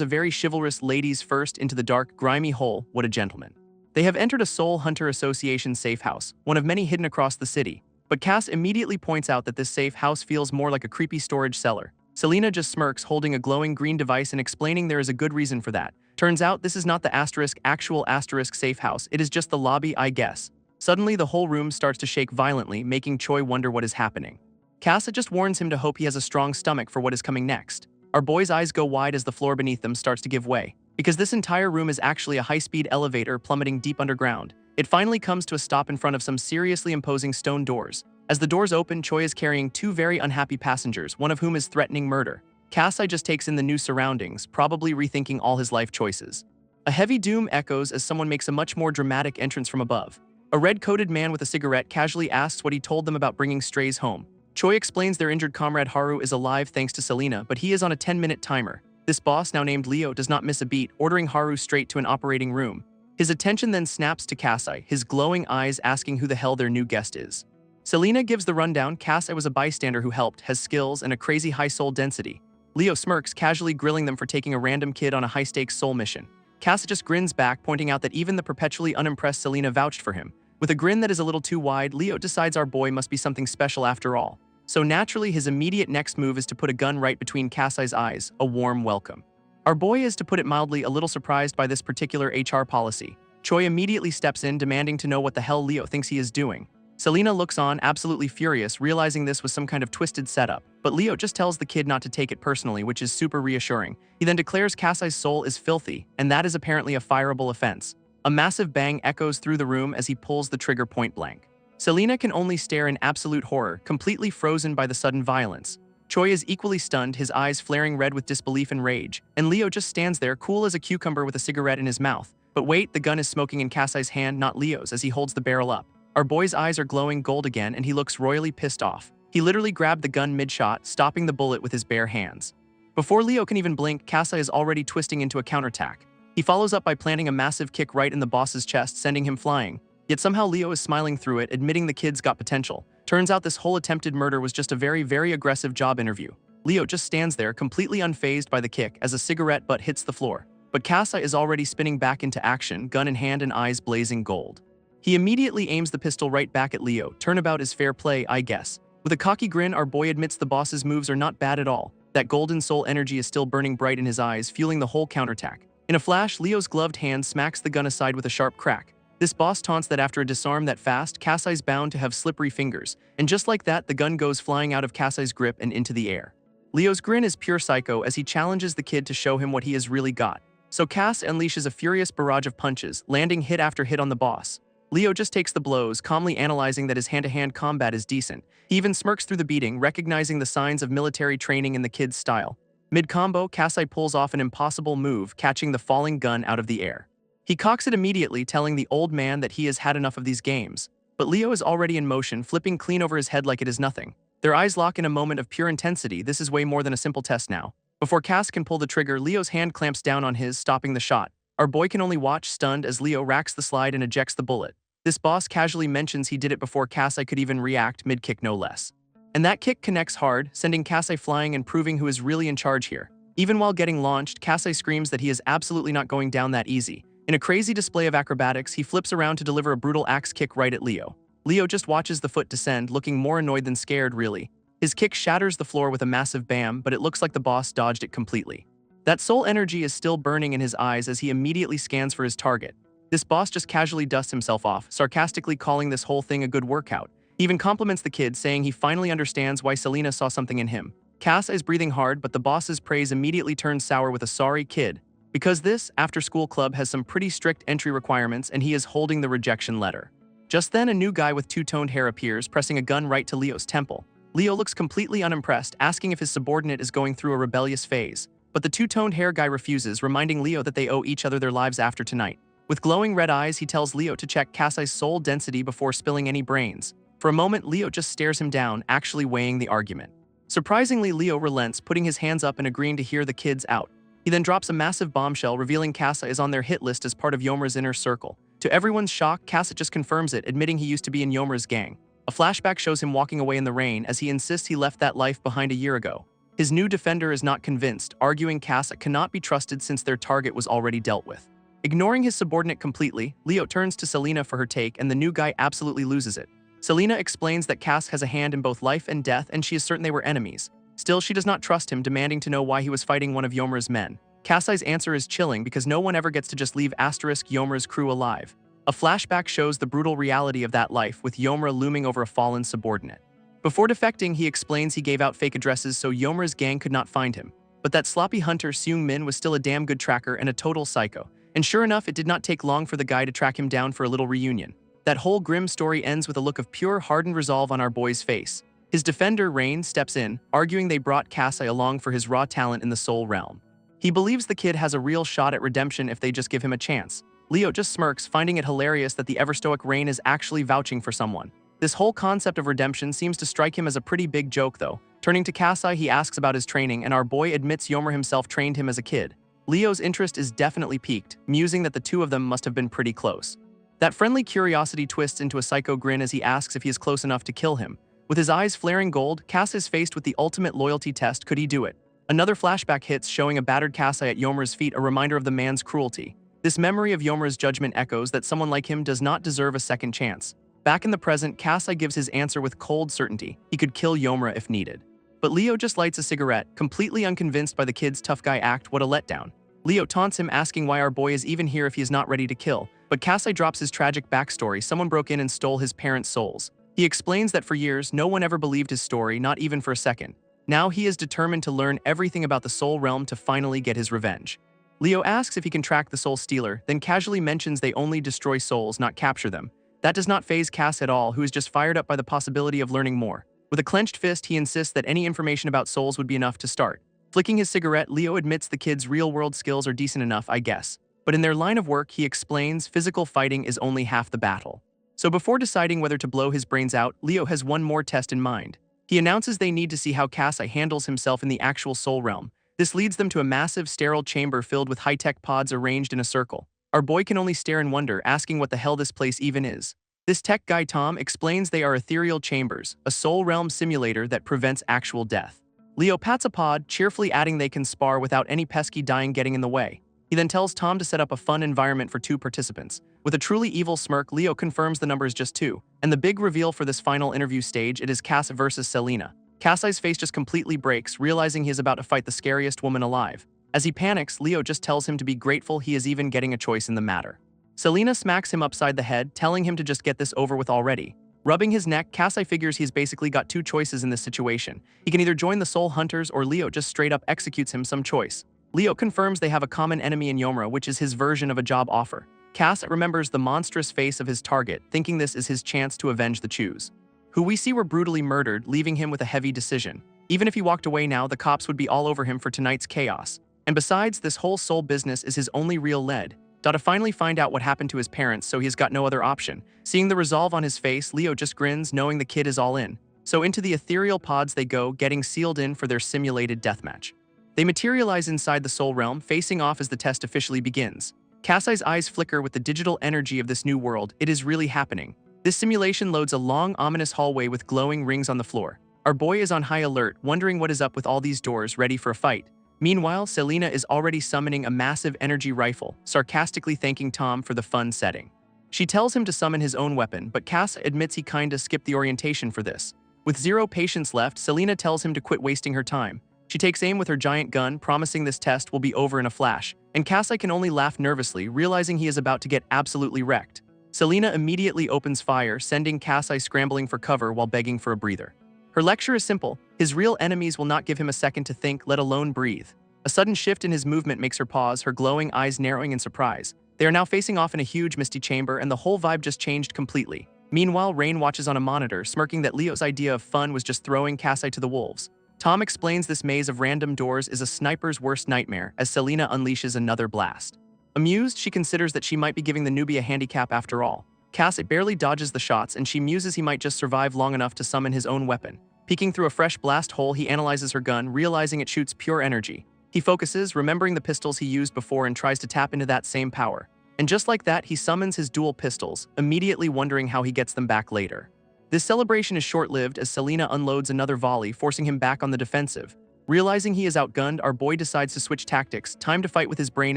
a very chivalrous ladies first into the dark, grimy hole. What a gentleman. They have entered a Soul Hunter Association safe house, one of many hidden across the city. But Cass immediately points out that this safe house feels more like a creepy storage cellar. Selena just smirks, holding a glowing green device and explaining there is a good reason for that. Turns out this is not the actual asterisk safe house, it is just the lobby, I guess. Suddenly, the whole room starts to shake violently, making Choi wonder what is happening. Casa just warns him to hope he has a strong stomach for what is coming next. Our boy's eyes go wide as the floor beneath them starts to give way, because this entire room is actually a high-speed elevator plummeting deep underground. It finally comes to a stop in front of some seriously imposing stone doors. As the doors open, Choi is carrying two very unhappy passengers, one of whom is threatening murder. Kasai just takes in the new surroundings, probably rethinking all his life choices. A heavy doom echoes as someone makes a much more dramatic entrance from above. A red-coated man with a cigarette casually asks what he told them about bringing strays home. Choi explains their injured comrade Haru is alive thanks to Selena, but he is on a 10-minute timer. This boss, now named Leo, does not miss a beat, ordering Haru straight to an operating room. His attention then snaps to Kasai, his glowing eyes asking who the hell their new guest is. Selena gives the rundown. Kasai was a bystander who helped, has skills, and a crazy high soul density. Leo smirks, casually grilling them for taking a random kid on a high-stakes soul mission. Kasai just grins back, pointing out that even the perpetually unimpressed Selena vouched for him. With a grin that is a little too wide, Leo decides our boy must be something special after all. So naturally, his immediate next move is to put a gun right between Kasai's eyes, a warm welcome. Our boy is, to put it mildly, a little surprised by this particular HR policy. Choi immediately steps in, demanding to know what the hell Leo thinks he is doing. Selena looks on, absolutely furious, realizing this was some kind of twisted setup. But Leo just tells the kid not to take it personally, which is super reassuring. He then declares Kasai's soul is filthy, and that is apparently a fireable offense. A massive bang echoes through the room as he pulls the trigger point blank. Selena can only stare in absolute horror, completely frozen by the sudden violence. Choi is equally stunned, his eyes flaring red with disbelief and rage, and Leo just stands there, cool as a cucumber with a cigarette in his mouth. But wait, the gun is smoking in Kasai's hand, not Leo's, as he holds the barrel up. Our boy's eyes are glowing gold again, and he looks royally pissed off. He literally grabbed the gun mid-shot, stopping the bullet with his bare hands. Before Leo can even blink, Kasai is already twisting into a counterattack. He follows up by planting a massive kick right in the boss's chest, sending him flying. Yet somehow Leo is smiling through it, admitting the kid's got potential. Turns out this whole attempted murder was just a very, very aggressive job interview. Leo just stands there, completely unfazed by the kick, as a cigarette butt hits the floor. But Kasai is already spinning back into action, gun in hand and eyes blazing gold. He immediately aims the pistol right back at Leo. Turnabout is fair play, I guess. With a cocky grin, our boy admits the boss's moves are not bad at all. That golden soul energy is still burning bright in his eyes, fueling the whole counterattack. In a flash, Leo's gloved hand smacks the gun aside with a sharp crack. This boss taunts that after a disarm that fast, Kasai's bound to have slippery fingers. And just like that, the gun goes flying out of Kasai's grip and into the air. Leo's grin is pure psycho as he challenges the kid to show him what he has really got. So Kas unleashes a furious barrage of punches, landing hit after hit on the boss. Leo just takes the blows, calmly analyzing that his hand-to-hand combat is decent. He even smirks through the beating, recognizing the signs of military training in the kid's style. Mid-combo, Kasai pulls off an impossible move, catching the falling gun out of the air. He cocks it immediately, telling the old man that he has had enough of these games. But Leo is already in motion, flipping clean over his head like it is nothing. Their eyes lock in a moment of pure intensity. This is way more than a simple test now. Before Kas can pull the trigger, Leo's hand clamps down on his, stopping the shot. Our boy can only watch, stunned, as Leo racks the slide and ejects the bullet. This boss casually mentions he did it before Kasai could even react, mid-kick no less. And that kick connects hard, sending Kasai flying and proving who is really in charge here. Even while getting launched, Kasai screams that he is absolutely not going down that easy. In a crazy display of acrobatics, he flips around to deliver a brutal axe kick right at Leo. Leo just watches the foot descend, looking more annoyed than scared, really. His kick shatters the floor with a massive bam, but it looks like the boss dodged it completely. That soul energy is still burning in his eyes as he immediately scans for his target. This boss just casually dusts himself off, sarcastically calling this whole thing a good workout. He even compliments the kid, saying he finally understands why Selena saw something in him. Kas is breathing hard, but the boss's praise immediately turns sour with a sorry kid. Because this after-school club has some pretty strict entry requirements and he is holding the rejection letter. Just then, a new guy with two-toned hair appears, pressing a gun right to Leo's temple. Leo looks completely unimpressed, asking if his subordinate is going through a rebellious phase. But the two-toned hair guy refuses, reminding Leo that they owe each other their lives after tonight. With glowing red eyes, he tells Leo to check Kasai's soul density before spilling any brains. For a moment, Leo just stares him down, actually weighing the argument. Surprisingly, Leo relents, putting his hands up and agreeing to hear the kids out. He then drops a massive bombshell, revealing Kasai is on their hit list as part of Yomura's inner circle. To everyone's shock, Kasa just confirms it, admitting he used to be in Yomura's gang. A flashback shows him walking away in the rain as he insists he left that life behind a year ago. His new defender is not convinced, arguing Kasa cannot be trusted since their target was already dealt with. Ignoring his subordinate completely, Leo turns to Selena for her take and the new guy absolutely loses it. Selena explains that Cass has a hand in both life and death and she is certain they were enemies. Still, she does not trust him, demanding to know why he was fighting one of Yomura's men. Kasai's answer is chilling because no one ever gets to just leave Yomura's crew alive. A flashback shows the brutal reality of that life, with Yomura looming over a fallen subordinate. Before defecting, he explains he gave out fake addresses so Yomura's gang could not find him. But that sloppy hunter Seung Min was still a damn good tracker and a total psycho. And sure enough, it did not take long for the guy to track him down for a little reunion. That whole grim story ends with a look of pure, hardened resolve on our boy's face. His defender, Rain, steps in, arguing they brought Kasai along for his raw talent in the soul realm. He believes the kid has a real shot at redemption if they just give him a chance. Leo just smirks, finding it hilarious that the ever-stoic Rain is actually vouching for someone. This whole concept of redemption seems to strike him as a pretty big joke, though. Turning to Kasai, he asks about his training, and our boy admits Yomura himself trained him as a kid. Leo's interest is definitely piqued, musing that the two of them must have been pretty close. That friendly curiosity twists into a psycho grin as he asks if he is close enough to kill him. With his eyes flaring gold, Kasai is faced with the ultimate loyalty test. Could he do it? Another flashback hits, showing a battered Kasai at Yomura's feet, a reminder of the man's cruelty. This memory of Yomura's judgment echoes that someone like him does not deserve a second chance. Back in the present, Kasai gives his answer with cold certainty. He could kill Yomura if needed. But Leo just lights a cigarette, completely unconvinced by the kid's tough guy act. What a letdown. Leo taunts him, asking why our boy is even here if he is not ready to kill. But Kasai drops his tragic backstory. Someone broke in and stole his parents' souls. He explains that for years, no one ever believed his story, not even for a second. Now he is determined to learn everything about the soul realm to finally get his revenge. Leo asks if he can track the soul stealer, then casually mentions they only destroy souls, not capture them. That does not faze Cass at all, who is just fired up by the possibility of learning more. With a clenched fist, he insists that any information about souls would be enough to start. Flicking his cigarette, Leo admits the kid's real-world skills are decent enough, I guess. But in their line of work, he explains physical fighting is only half the battle. So before deciding whether to blow his brains out, Leo has one more test in mind. He announces they need to see how Kasai handles himself in the actual soul realm. This leads them to a massive, sterile chamber filled with high-tech pods arranged in a circle. Our boy can only stare in wonder, asking what the hell this place even is. This tech guy Tom explains they are ethereal chambers, a soul realm simulator that prevents actual death. Leo pats a pod, cheerfully adding they can spar without any pesky dying getting in the way. He then tells Tom to set up a fun environment for 2 participants. With a truly evil smirk, Leo confirms the number is just 2. And the big reveal for this final interview stage, it is Cass versus Selena. Kasai's face just completely breaks, realizing he is about to fight the scariest woman alive. As he panics, Leo just tells him to be grateful he is even getting a choice in the matter. Selena smacks him upside the head, telling him to just get this over with already. Rubbing his neck, Kasai figures he's basically got 2 choices in this situation. He can either join the Soul Hunters or Leo just straight up executes him some choice. Leo confirms they have a common enemy in Yomura, which is his version of a job offer. Kasai remembers the monstrous face of his target, thinking this is his chance to avenge the Chews, who we see were brutally murdered, leaving him with a heavy decision. Even if he walked away now, the cops would be all over him for tonight's chaos. And besides, this whole soul business is his only real lead. To finally find out what happened to his parents, so he's got no other option. Seeing the resolve on his face, Leo just grins, knowing the kid is all in. So into the ethereal pods they go, getting sealed in for their simulated deathmatch. They materialize inside the soul realm, facing off as the test officially begins. Kasai's eyes flicker with the digital energy of this new world. It is really happening. This simulation loads a long, ominous hallway with glowing rings on the floor. Our boy is on high alert, wondering what is up with all these doors, ready for a fight. Meanwhile, Selena is already summoning a massive energy rifle, sarcastically thanking Tom for the fun setting. She tells him to summon his own weapon, but Cass admits he kinda skipped the orientation for this. With 0 patience left, Selena tells him to quit wasting her time. She takes aim with her giant gun, promising this test will be over in a flash, and Kasai can only laugh nervously, realizing he is about to get absolutely wrecked. Selena immediately opens fire, sending Kasai scrambling for cover while begging for a breather. Her lecture is simple. His real enemies will not give him a second to think, let alone breathe. A sudden shift in his movement makes her pause, her glowing eyes narrowing in surprise. They are now facing off in a huge misty chamber, and the whole vibe just changed completely. Meanwhile, Rain watches on a monitor, smirking that Leo's idea of fun was just throwing Kasai to the wolves. Tom explains this maze of random doors is a sniper's worst nightmare as Selena unleashes another blast. Amused, she considers that she might be giving the newbie a handicap after all. Kasai barely dodges the shots, and she muses he might just survive long enough to summon his own weapon. Peeking through a fresh blast hole, he analyzes her gun, realizing it shoots pure energy. He focuses, remembering the pistols he used before, and tries to tap into that same power. And just like that, he summons his dual pistols, immediately wondering how he gets them back later. This celebration is short-lived as Selena unloads another volley, forcing him back on the defensive. Realizing he is outgunned, our boy decides to switch tactics, time to fight with his brain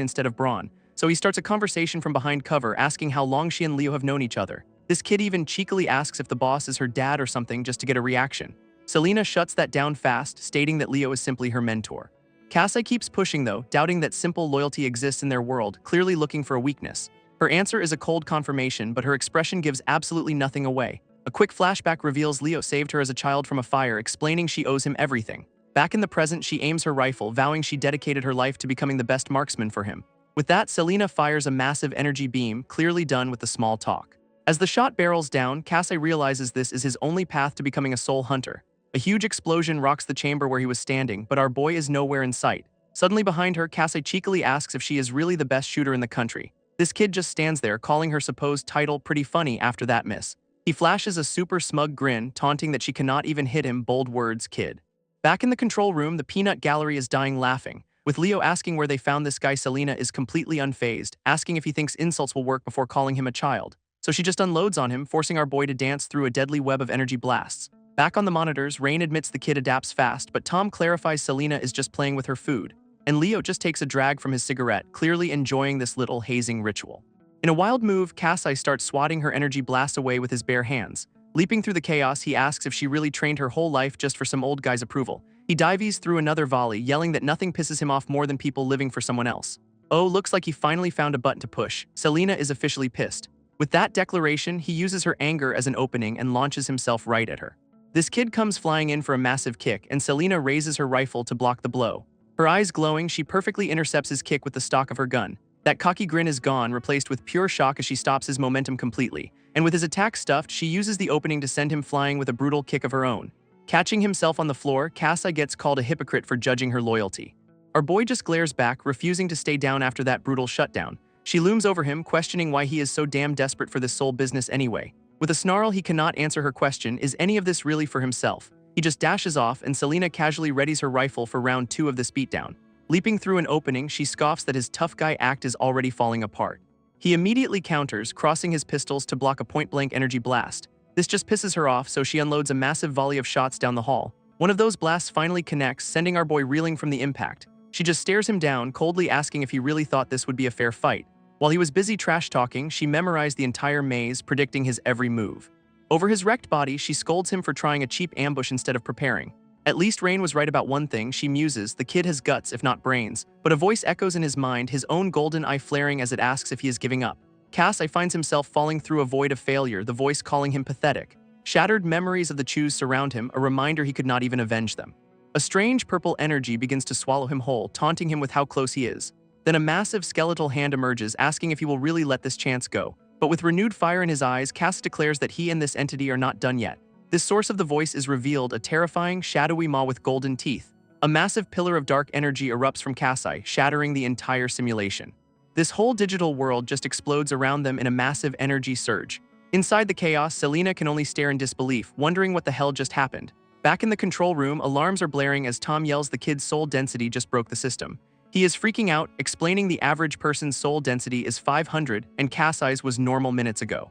instead of brawn. So he starts a conversation from behind cover, asking how long she and Leo have known each other. This kid even cheekily asks if the boss is her dad or something just to get a reaction. Selena shuts that down fast, stating that Leo is simply her mentor. Kasai keeps pushing though, doubting that simple loyalty exists in their world, clearly looking for a weakness. Her answer is a cold confirmation, but her expression gives absolutely nothing away. A quick flashback reveals Leo saved her as a child from a fire, explaining she owes him everything. Back in the present, she aims her rifle, vowing she dedicated her life to becoming the best marksman for him. With that, Selena fires a massive energy beam, clearly done with the small talk. As the shot barrels down, Kasai realizes this is his only path to becoming a soul hunter. A huge explosion rocks the chamber where he was standing, but our boy is nowhere in sight. Suddenly behind her, Kasai cheekily asks if she is really the best shooter in the country. This kid just stands there, calling her supposed title pretty funny after that miss. He flashes a super smug grin, taunting that she cannot even hit him. Bold words, kid. Back in the control room, the peanut gallery is dying laughing. With Leo asking where they found this guy, Selena is completely unfazed, asking if he thinks insults will work before calling him a child. So she just unloads on him, forcing our boy to dance through a deadly web of energy blasts. Back on the monitors, Rain admits the kid adapts fast, but Tom clarifies Selena is just playing with her food. And Leo just takes a drag from his cigarette, clearly enjoying this little hazing ritual. In a wild move, Kasai starts swatting her energy blasts away with his bare hands. Leaping through the chaos, he asks if she really trained her whole life just for some old guy's approval. He dives through another volley, yelling that nothing pisses him off more than people living for someone else. Oh, looks like he finally found a button to push. Selena is officially pissed. With that declaration, he uses her anger as an opening and launches himself right at her. This kid comes flying in for a massive kick, and Selena raises her rifle to block the blow. Her eyes glowing, she perfectly intercepts his kick with the stock of her gun. That cocky grin is gone, replaced with pure shock as she stops his momentum completely. And with his attack stuffed, she uses the opening to send him flying with a brutal kick of her own. Catching himself on the floor, Kasai gets called a hypocrite for judging her loyalty. Our boy just glares back, refusing to stay down after that brutal shutdown. She looms over him, questioning why he is so damn desperate for this soul business anyway. With a snarl, he cannot answer her question, is any of this really for himself? He just dashes off, and Selena casually readies her rifle for round 2 of this beatdown. Leaping through an opening, she scoffs that his tough guy act is already falling apart. He immediately counters, crossing his pistols to block a point-blank energy blast. This just pisses her off, so she unloads a massive volley of shots down the hall. One of those blasts finally connects, sending our boy reeling from the impact. She just stares him down, coldly asking if he really thought this would be a fair fight. While he was busy trash-talking, she memorized the entire maze, predicting his every move. Over his wrecked body, she scolds him for trying a cheap ambush instead of preparing. At least Rain was right about one thing, she muses, the kid has guts, if not brains. But a voice echoes in his mind, his own golden eye flaring as it asks if he is giving up. Kasai finds himself falling through a void of failure, the voice calling him pathetic. Shattered memories of the Chews surround him, a reminder he could not even avenge them. A strange purple energy begins to swallow him whole, taunting him with how close he is. Then a massive skeletal hand emerges, asking if he will really let this chance go. But with renewed fire in his eyes, Kasai declares that he and this entity are not done yet. This source of the voice is revealed, a terrifying, shadowy maw with golden teeth. A massive pillar of dark energy erupts from Kasai, shattering the entire simulation. This whole digital world just explodes around them in a massive energy surge. Inside the chaos, Selena can only stare in disbelief, wondering what the hell just happened. Back in the control room, alarms are blaring as Tom yells the kid's soul density just broke the system. He is freaking out, explaining the average person's soul density is 500 and Kasai's was normal minutes ago.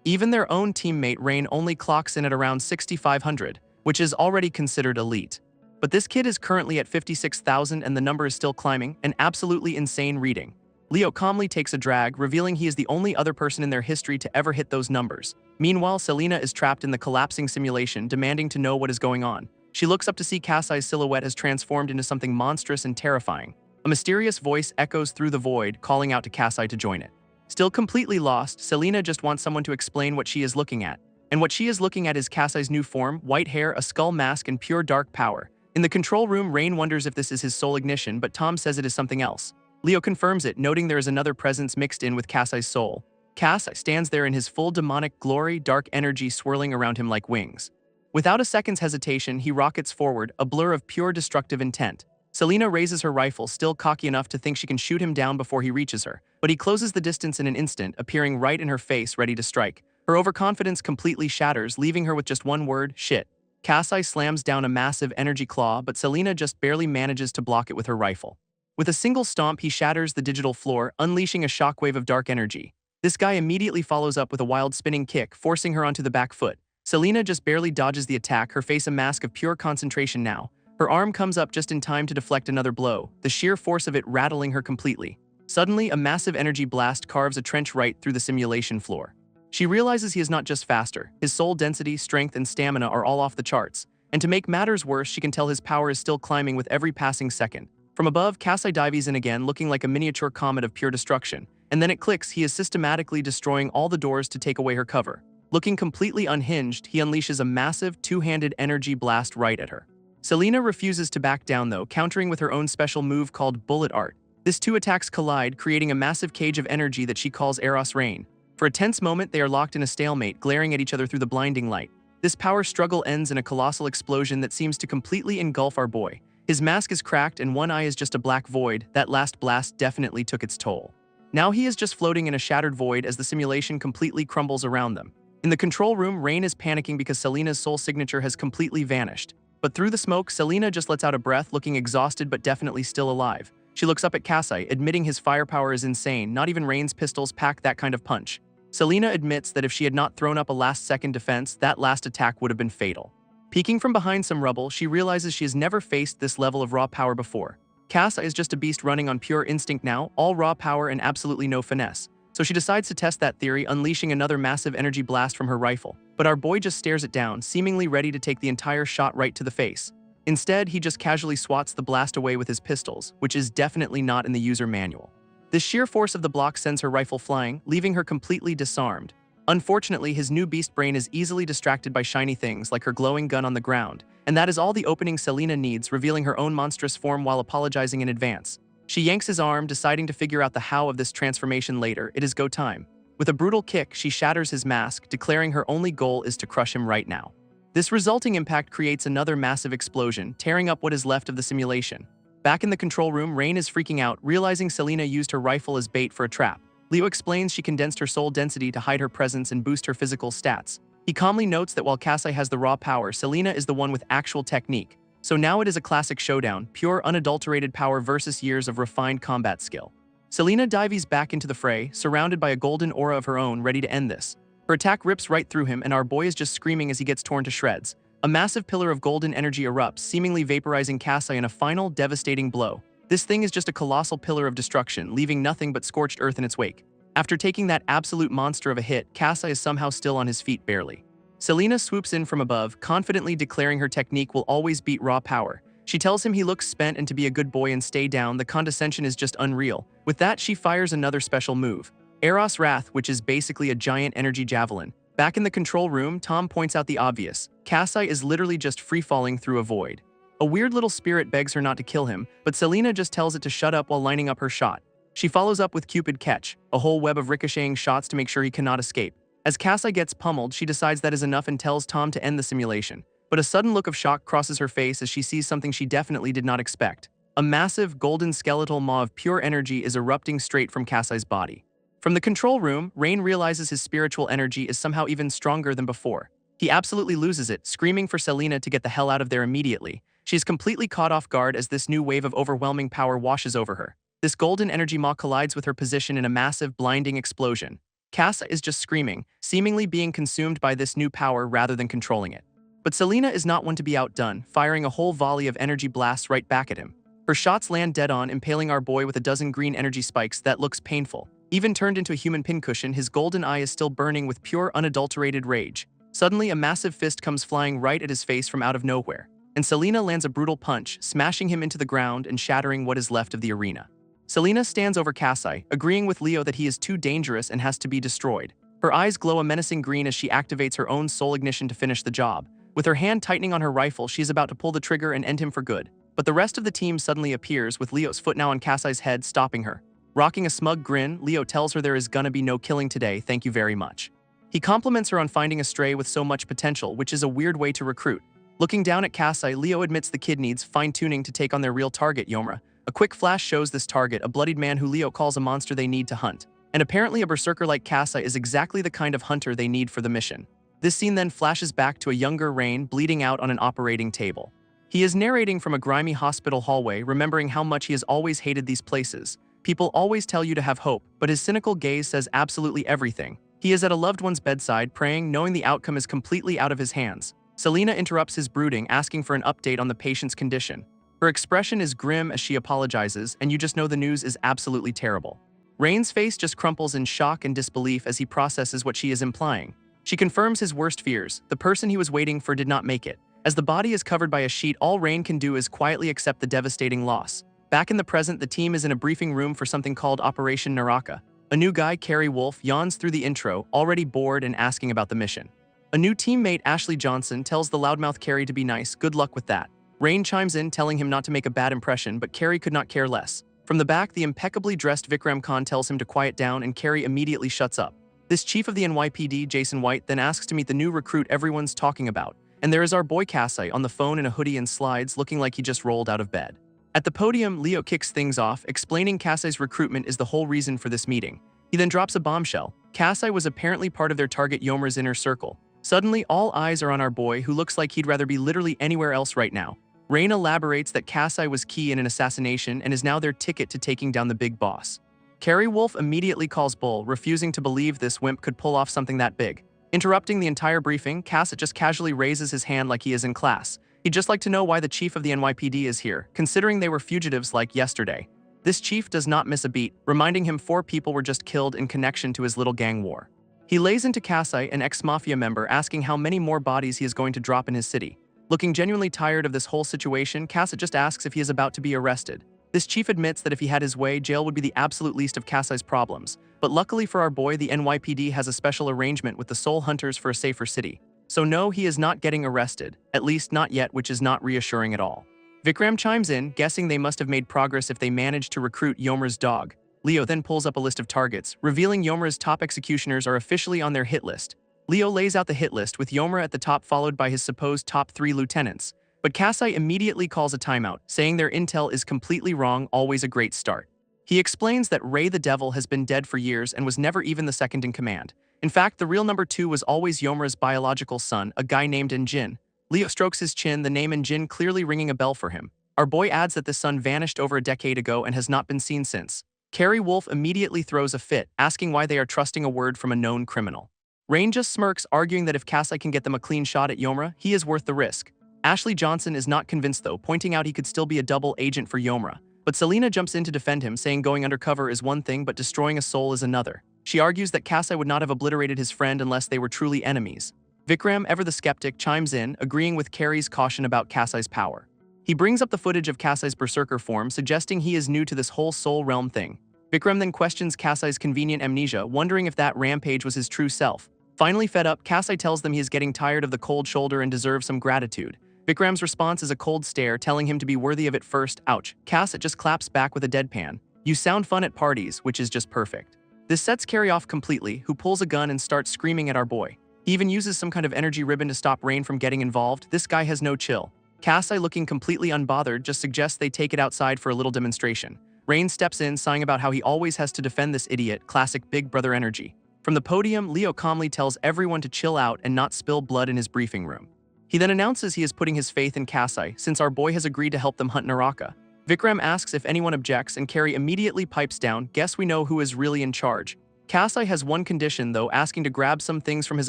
Even their own teammate Rain only clocks in at around 6,500, which is already considered elite. But this kid is currently at 56,000 and the number is still climbing, an absolutely insane reading. Leo calmly takes a drag, revealing he is the only other person in their history to ever hit those numbers. Meanwhile, Selena is trapped in the collapsing simulation, demanding to know what is going on. She looks up to see Kasai's silhouette has transformed into something monstrous and terrifying. A mysterious voice echoes through the void, calling out to Kasai to join it. Still completely lost, Selena just wants someone to explain what she is looking at. And what she is looking at is Kasai's new form, white hair, a skull mask, and pure dark power. In the control room, Rain wonders if this is his soul ignition, but Tom says it is something else. Leo confirms it, noting there is another presence mixed in with Kasai's soul. Kasai stands there in his full demonic glory, dark energy swirling around him like wings. Without a second's hesitation, he rockets forward, a blur of pure destructive intent. Selena raises her rifle, still cocky enough to think she can shoot him down before he reaches her, but he closes the distance in an instant, appearing right in her face, ready to strike. Her overconfidence completely shatters, leaving her with just one word, shit. Kasai slams down a massive energy claw, but Selena just barely manages to block it with her rifle. With a single stomp, he shatters the digital floor, unleashing a shockwave of dark energy. This guy immediately follows up with a wild spinning kick, forcing her onto the back foot. Selena just barely dodges the attack, her face a mask of pure concentration now. Her arm comes up just in time to deflect another blow, the sheer force of it rattling her completely. Suddenly, a massive energy blast carves a trench right through the simulation floor. She realizes he is not just faster, his soul density, strength, and stamina are all off the charts. And to make matters worse, she can tell his power is still climbing with every passing second. From above, Kasai dives in again, looking like a miniature comet of pure destruction. And then it clicks, he is systematically destroying all the doors to take away her cover. Looking completely unhinged, he unleashes a massive, two-handed energy blast right at her. Selena refuses to back down though, countering with her own special move called Bullet Art. These two attacks collide, creating a massive cage of energy that she calls Eros Rain. For a tense moment, they are locked in a stalemate, glaring at each other through the blinding light. This power struggle ends in a colossal explosion that seems to completely engulf our boy. His mask is cracked and one eye is just a black void. That last blast definitely took its toll. Now he is just floating in a shattered void as the simulation completely crumbles around them. In the control room, Rain is panicking because Selena's soul signature has completely vanished. But through the smoke, Selena just lets out a breath, looking exhausted but definitely still alive. She looks up at Kasai, admitting his firepower is insane. Not even Rain's pistols pack that kind of punch. Selena admits that if she had not thrown up a last-second defense, that last attack would have been fatal. Peeking from behind some rubble, she realizes she has never faced this level of raw power before. Kasai is just a beast running on pure instinct now, all raw power and absolutely no finesse. So she decides to test that theory, unleashing another massive energy blast from her rifle. But our boy just stares it down, seemingly ready to take the entire shot right to the face. Instead, he just casually swats the blast away with his pistols, which is definitely not in the user manual. The sheer force of the block sends her rifle flying, leaving her completely disarmed. Unfortunately, his new beast brain is easily distracted by shiny things like her glowing gun on the ground, and that is all the opening Selena needs, revealing her own monstrous form while apologizing in advance. She yanks his arm, deciding to figure out the how of this transformation later. It is go time. With a brutal kick, she shatters his mask, declaring her only goal is to crush him right now. This resulting impact creates another massive explosion, tearing up what is left of the simulation. Back in the control room, Rain is freaking out, realizing Selena used her rifle as bait for a trap. Leo explains she condensed her soul density to hide her presence and boost her physical stats. He calmly notes that while Kasai has the raw power, Selena is the one with actual technique. So now it is a classic showdown, pure unadulterated power versus years of refined combat skill. Selena dives back into the fray, surrounded by a golden aura of her own, ready to end this. Her attack rips right through him, and our boy is just screaming as he gets torn to shreds. A massive pillar of golden energy erupts, seemingly vaporizing Kasai in a final, devastating blow. This thing is just a colossal pillar of destruction, leaving nothing but scorched earth in its wake. After taking that absolute monster of a hit, Kasai is somehow still on his feet barely. Selena swoops in from above, confidently declaring her technique will always beat raw power. She tells him he looks spent and to be a good boy and stay down. The condescension is just unreal. With that, she fires another special move, Eros Wrath, which is basically a giant energy javelin. Back in the control room, Tom points out the obvious. Kasai is literally just free-falling through a void. A weird little spirit begs her not to kill him, but Selena just tells it to shut up while lining up her shot. She follows up with Cupid Catch, a whole web of ricocheting shots to make sure he cannot escape. As Kasai gets pummeled, she decides that is enough and tells Tom to end the simulation. But a sudden look of shock crosses her face as she sees something she definitely did not expect. A massive, golden skeletal maw of pure energy is erupting straight from Kasai's body. From the control room, Rain realizes his spiritual energy is somehow even stronger than before. He absolutely loses it, screaming for Selena to get the hell out of there immediately. She is completely caught off guard as this new wave of overwhelming power washes over her. This golden energy maw collides with her position in a massive, blinding explosion. Kasai is just screaming, seemingly being consumed by this new power rather than controlling it. But Selena is not one to be outdone, firing a whole volley of energy blasts right back at him. Her shots land dead on, impaling our boy with a dozen green energy spikes that looks painful. Even turned into a human pincushion, his golden eye is still burning with pure, unadulterated rage. Suddenly, a massive fist comes flying right at his face from out of nowhere, and Selena lands a brutal punch, smashing him into the ground and shattering what is left of the arena. Selena stands over Kasai, agreeing with Leo that he is too dangerous and has to be destroyed. Her eyes glow a menacing green as she activates her own soul ignition to finish the job. With her hand tightening on her rifle, she is about to pull the trigger and end him for good. But the rest of the team suddenly appears, with Leo's foot now on Kasai's head, stopping her. Rocking a smug grin, Leo tells her there is gonna be no killing today, thank you very much. He compliments her on finding a stray with so much potential, which is a weird way to recruit. Looking down at Kasai, Leo admits the kid needs fine-tuning to take on their real target, Yomra. A quick flash shows this target, a bloodied man who Leo calls a monster they need to hunt. And apparently a berserker like Kasai is exactly the kind of hunter they need for the mission. This scene then flashes back to a younger Rain bleeding out on an operating table. He is narrating from a grimy hospital hallway, remembering how much he has always hated these places. People always tell you to have hope, but his cynical gaze says absolutely everything. He is at a loved one's bedside, praying, knowing the outcome is completely out of his hands. Selena interrupts his brooding, asking for an update on the patient's condition. Her expression is grim as she apologizes, and you just know the news is absolutely terrible. Rain's face just crumples in shock and disbelief as he processes what she is implying. She confirms his worst fears. The person he was waiting for did not make it. As the body is covered by a sheet, all Rain can do is quietly accept the devastating loss. Back in the present, the team is in a briefing room for something called Operation Naraka. A new guy, Carrie Wolf, yawns through the intro, already bored and asking about the mission. A new teammate, Ashley Johnson, tells the loudmouth Carrie to be nice, good luck with that. Rain chimes in, telling him not to make a bad impression, but Carrie could not care less. From the back, the impeccably dressed Vikram Khan tells him to quiet down, and Carrie immediately shuts up. This chief of the NYPD, Jason White, then asks to meet the new recruit everyone's talking about. And there is our boy Kasai on the phone in a hoodie and slides, looking like he just rolled out of bed. At the podium, Leo kicks things off, explaining Kasai's recruitment is the whole reason for this meeting. He then drops a bombshell. Kasai was apparently part of their target Yoma's inner circle. Suddenly, all eyes are on our boy, who looks like he'd rather be literally anywhere else right now. Rain elaborates that Kasai was key in an assassination and is now their ticket to taking down the big boss. Carrie Wolf immediately calls bull, refusing to believe this wimp could pull off something that big. Interrupting the entire briefing, Kasai just casually raises his hand like he is in class. He'd just like to know why the chief of the NYPD is here, considering they were fugitives like yesterday. This chief does not miss a beat, reminding him 4 people were just killed in connection to his little gang war. He lays into Kasai, an ex-mafia member, asking how many more bodies he is going to drop in his city. Looking genuinely tired of this whole situation, Kasai just asks if he is about to be arrested. This chief admits that if he had his way, jail would be the absolute least of Kasai's problems. But luckily for our boy, the NYPD has a special arrangement with the Soul Hunters for a safer city. So no, he is not getting arrested, at least not yet, which is not reassuring at all. Vikram chimes in, guessing they must have made progress if they managed to recruit Yoma's dog. Leo then pulls up a list of targets, revealing Yoma's top executioners are officially on their hit list. Leo lays out the hit list, with Yoma at the top, followed by his supposed top 3 lieutenants. But Kasai immediately calls a timeout, saying their intel is completely wrong, always a great start. He explains that Ray the Devil has been dead for years and was never even the second in command. In fact, the real number 2 was always Yoma's biological son, a guy named Njin. Leo strokes his chin, the name Njin clearly ringing a bell for him. Our boy adds that this son vanished over a decade ago and has not been seen since. Carrie Wolf immediately throws a fit, asking why they are trusting a word from a known criminal. Rain just smirks, arguing that if Kasai can get them a clean shot at Yoma, he is worth the risk. Ashley Johnson is not convinced though, pointing out he could still be a double agent for Yoma. But Selena jumps in to defend him, saying going undercover is one thing but destroying a soul is another. She argues that Kasai would not have obliterated his friend unless they were truly enemies. Vikram, ever the skeptic, chimes in, agreeing with Carrie's caution about Kasai's power. He brings up the footage of Kasai's berserker form, suggesting he is new to this whole soul realm thing. Vikram then questions Kasai's convenient amnesia, wondering if that rampage was his true self. Finally fed up, Kasai tells them he is getting tired of the cold shoulder and deserves some gratitude. Vikram's response is a cold stare, telling him to be worthy of it first. Ouch. Kasai just claps back with a deadpan. You sound fun at parties, which is just perfect. This sets Carrie off completely, who pulls a gun and starts screaming at our boy. He even uses some kind of energy ribbon to stop Rain from getting involved. This guy has no chill. Kasai, looking completely unbothered, just suggests they take it outside for a little demonstration. Rain steps in, sighing about how he always has to defend this idiot, classic big brother energy. From the podium, Leo calmly tells everyone to chill out and not spill blood in his briefing room. He then announces he is putting his faith in Kasai, since our boy has agreed to help them hunt Naraka. Vikram asks if anyone objects, and Carrie immediately pipes down, guess we know who is really in charge. Kasai has one condition though, asking to grab some things from his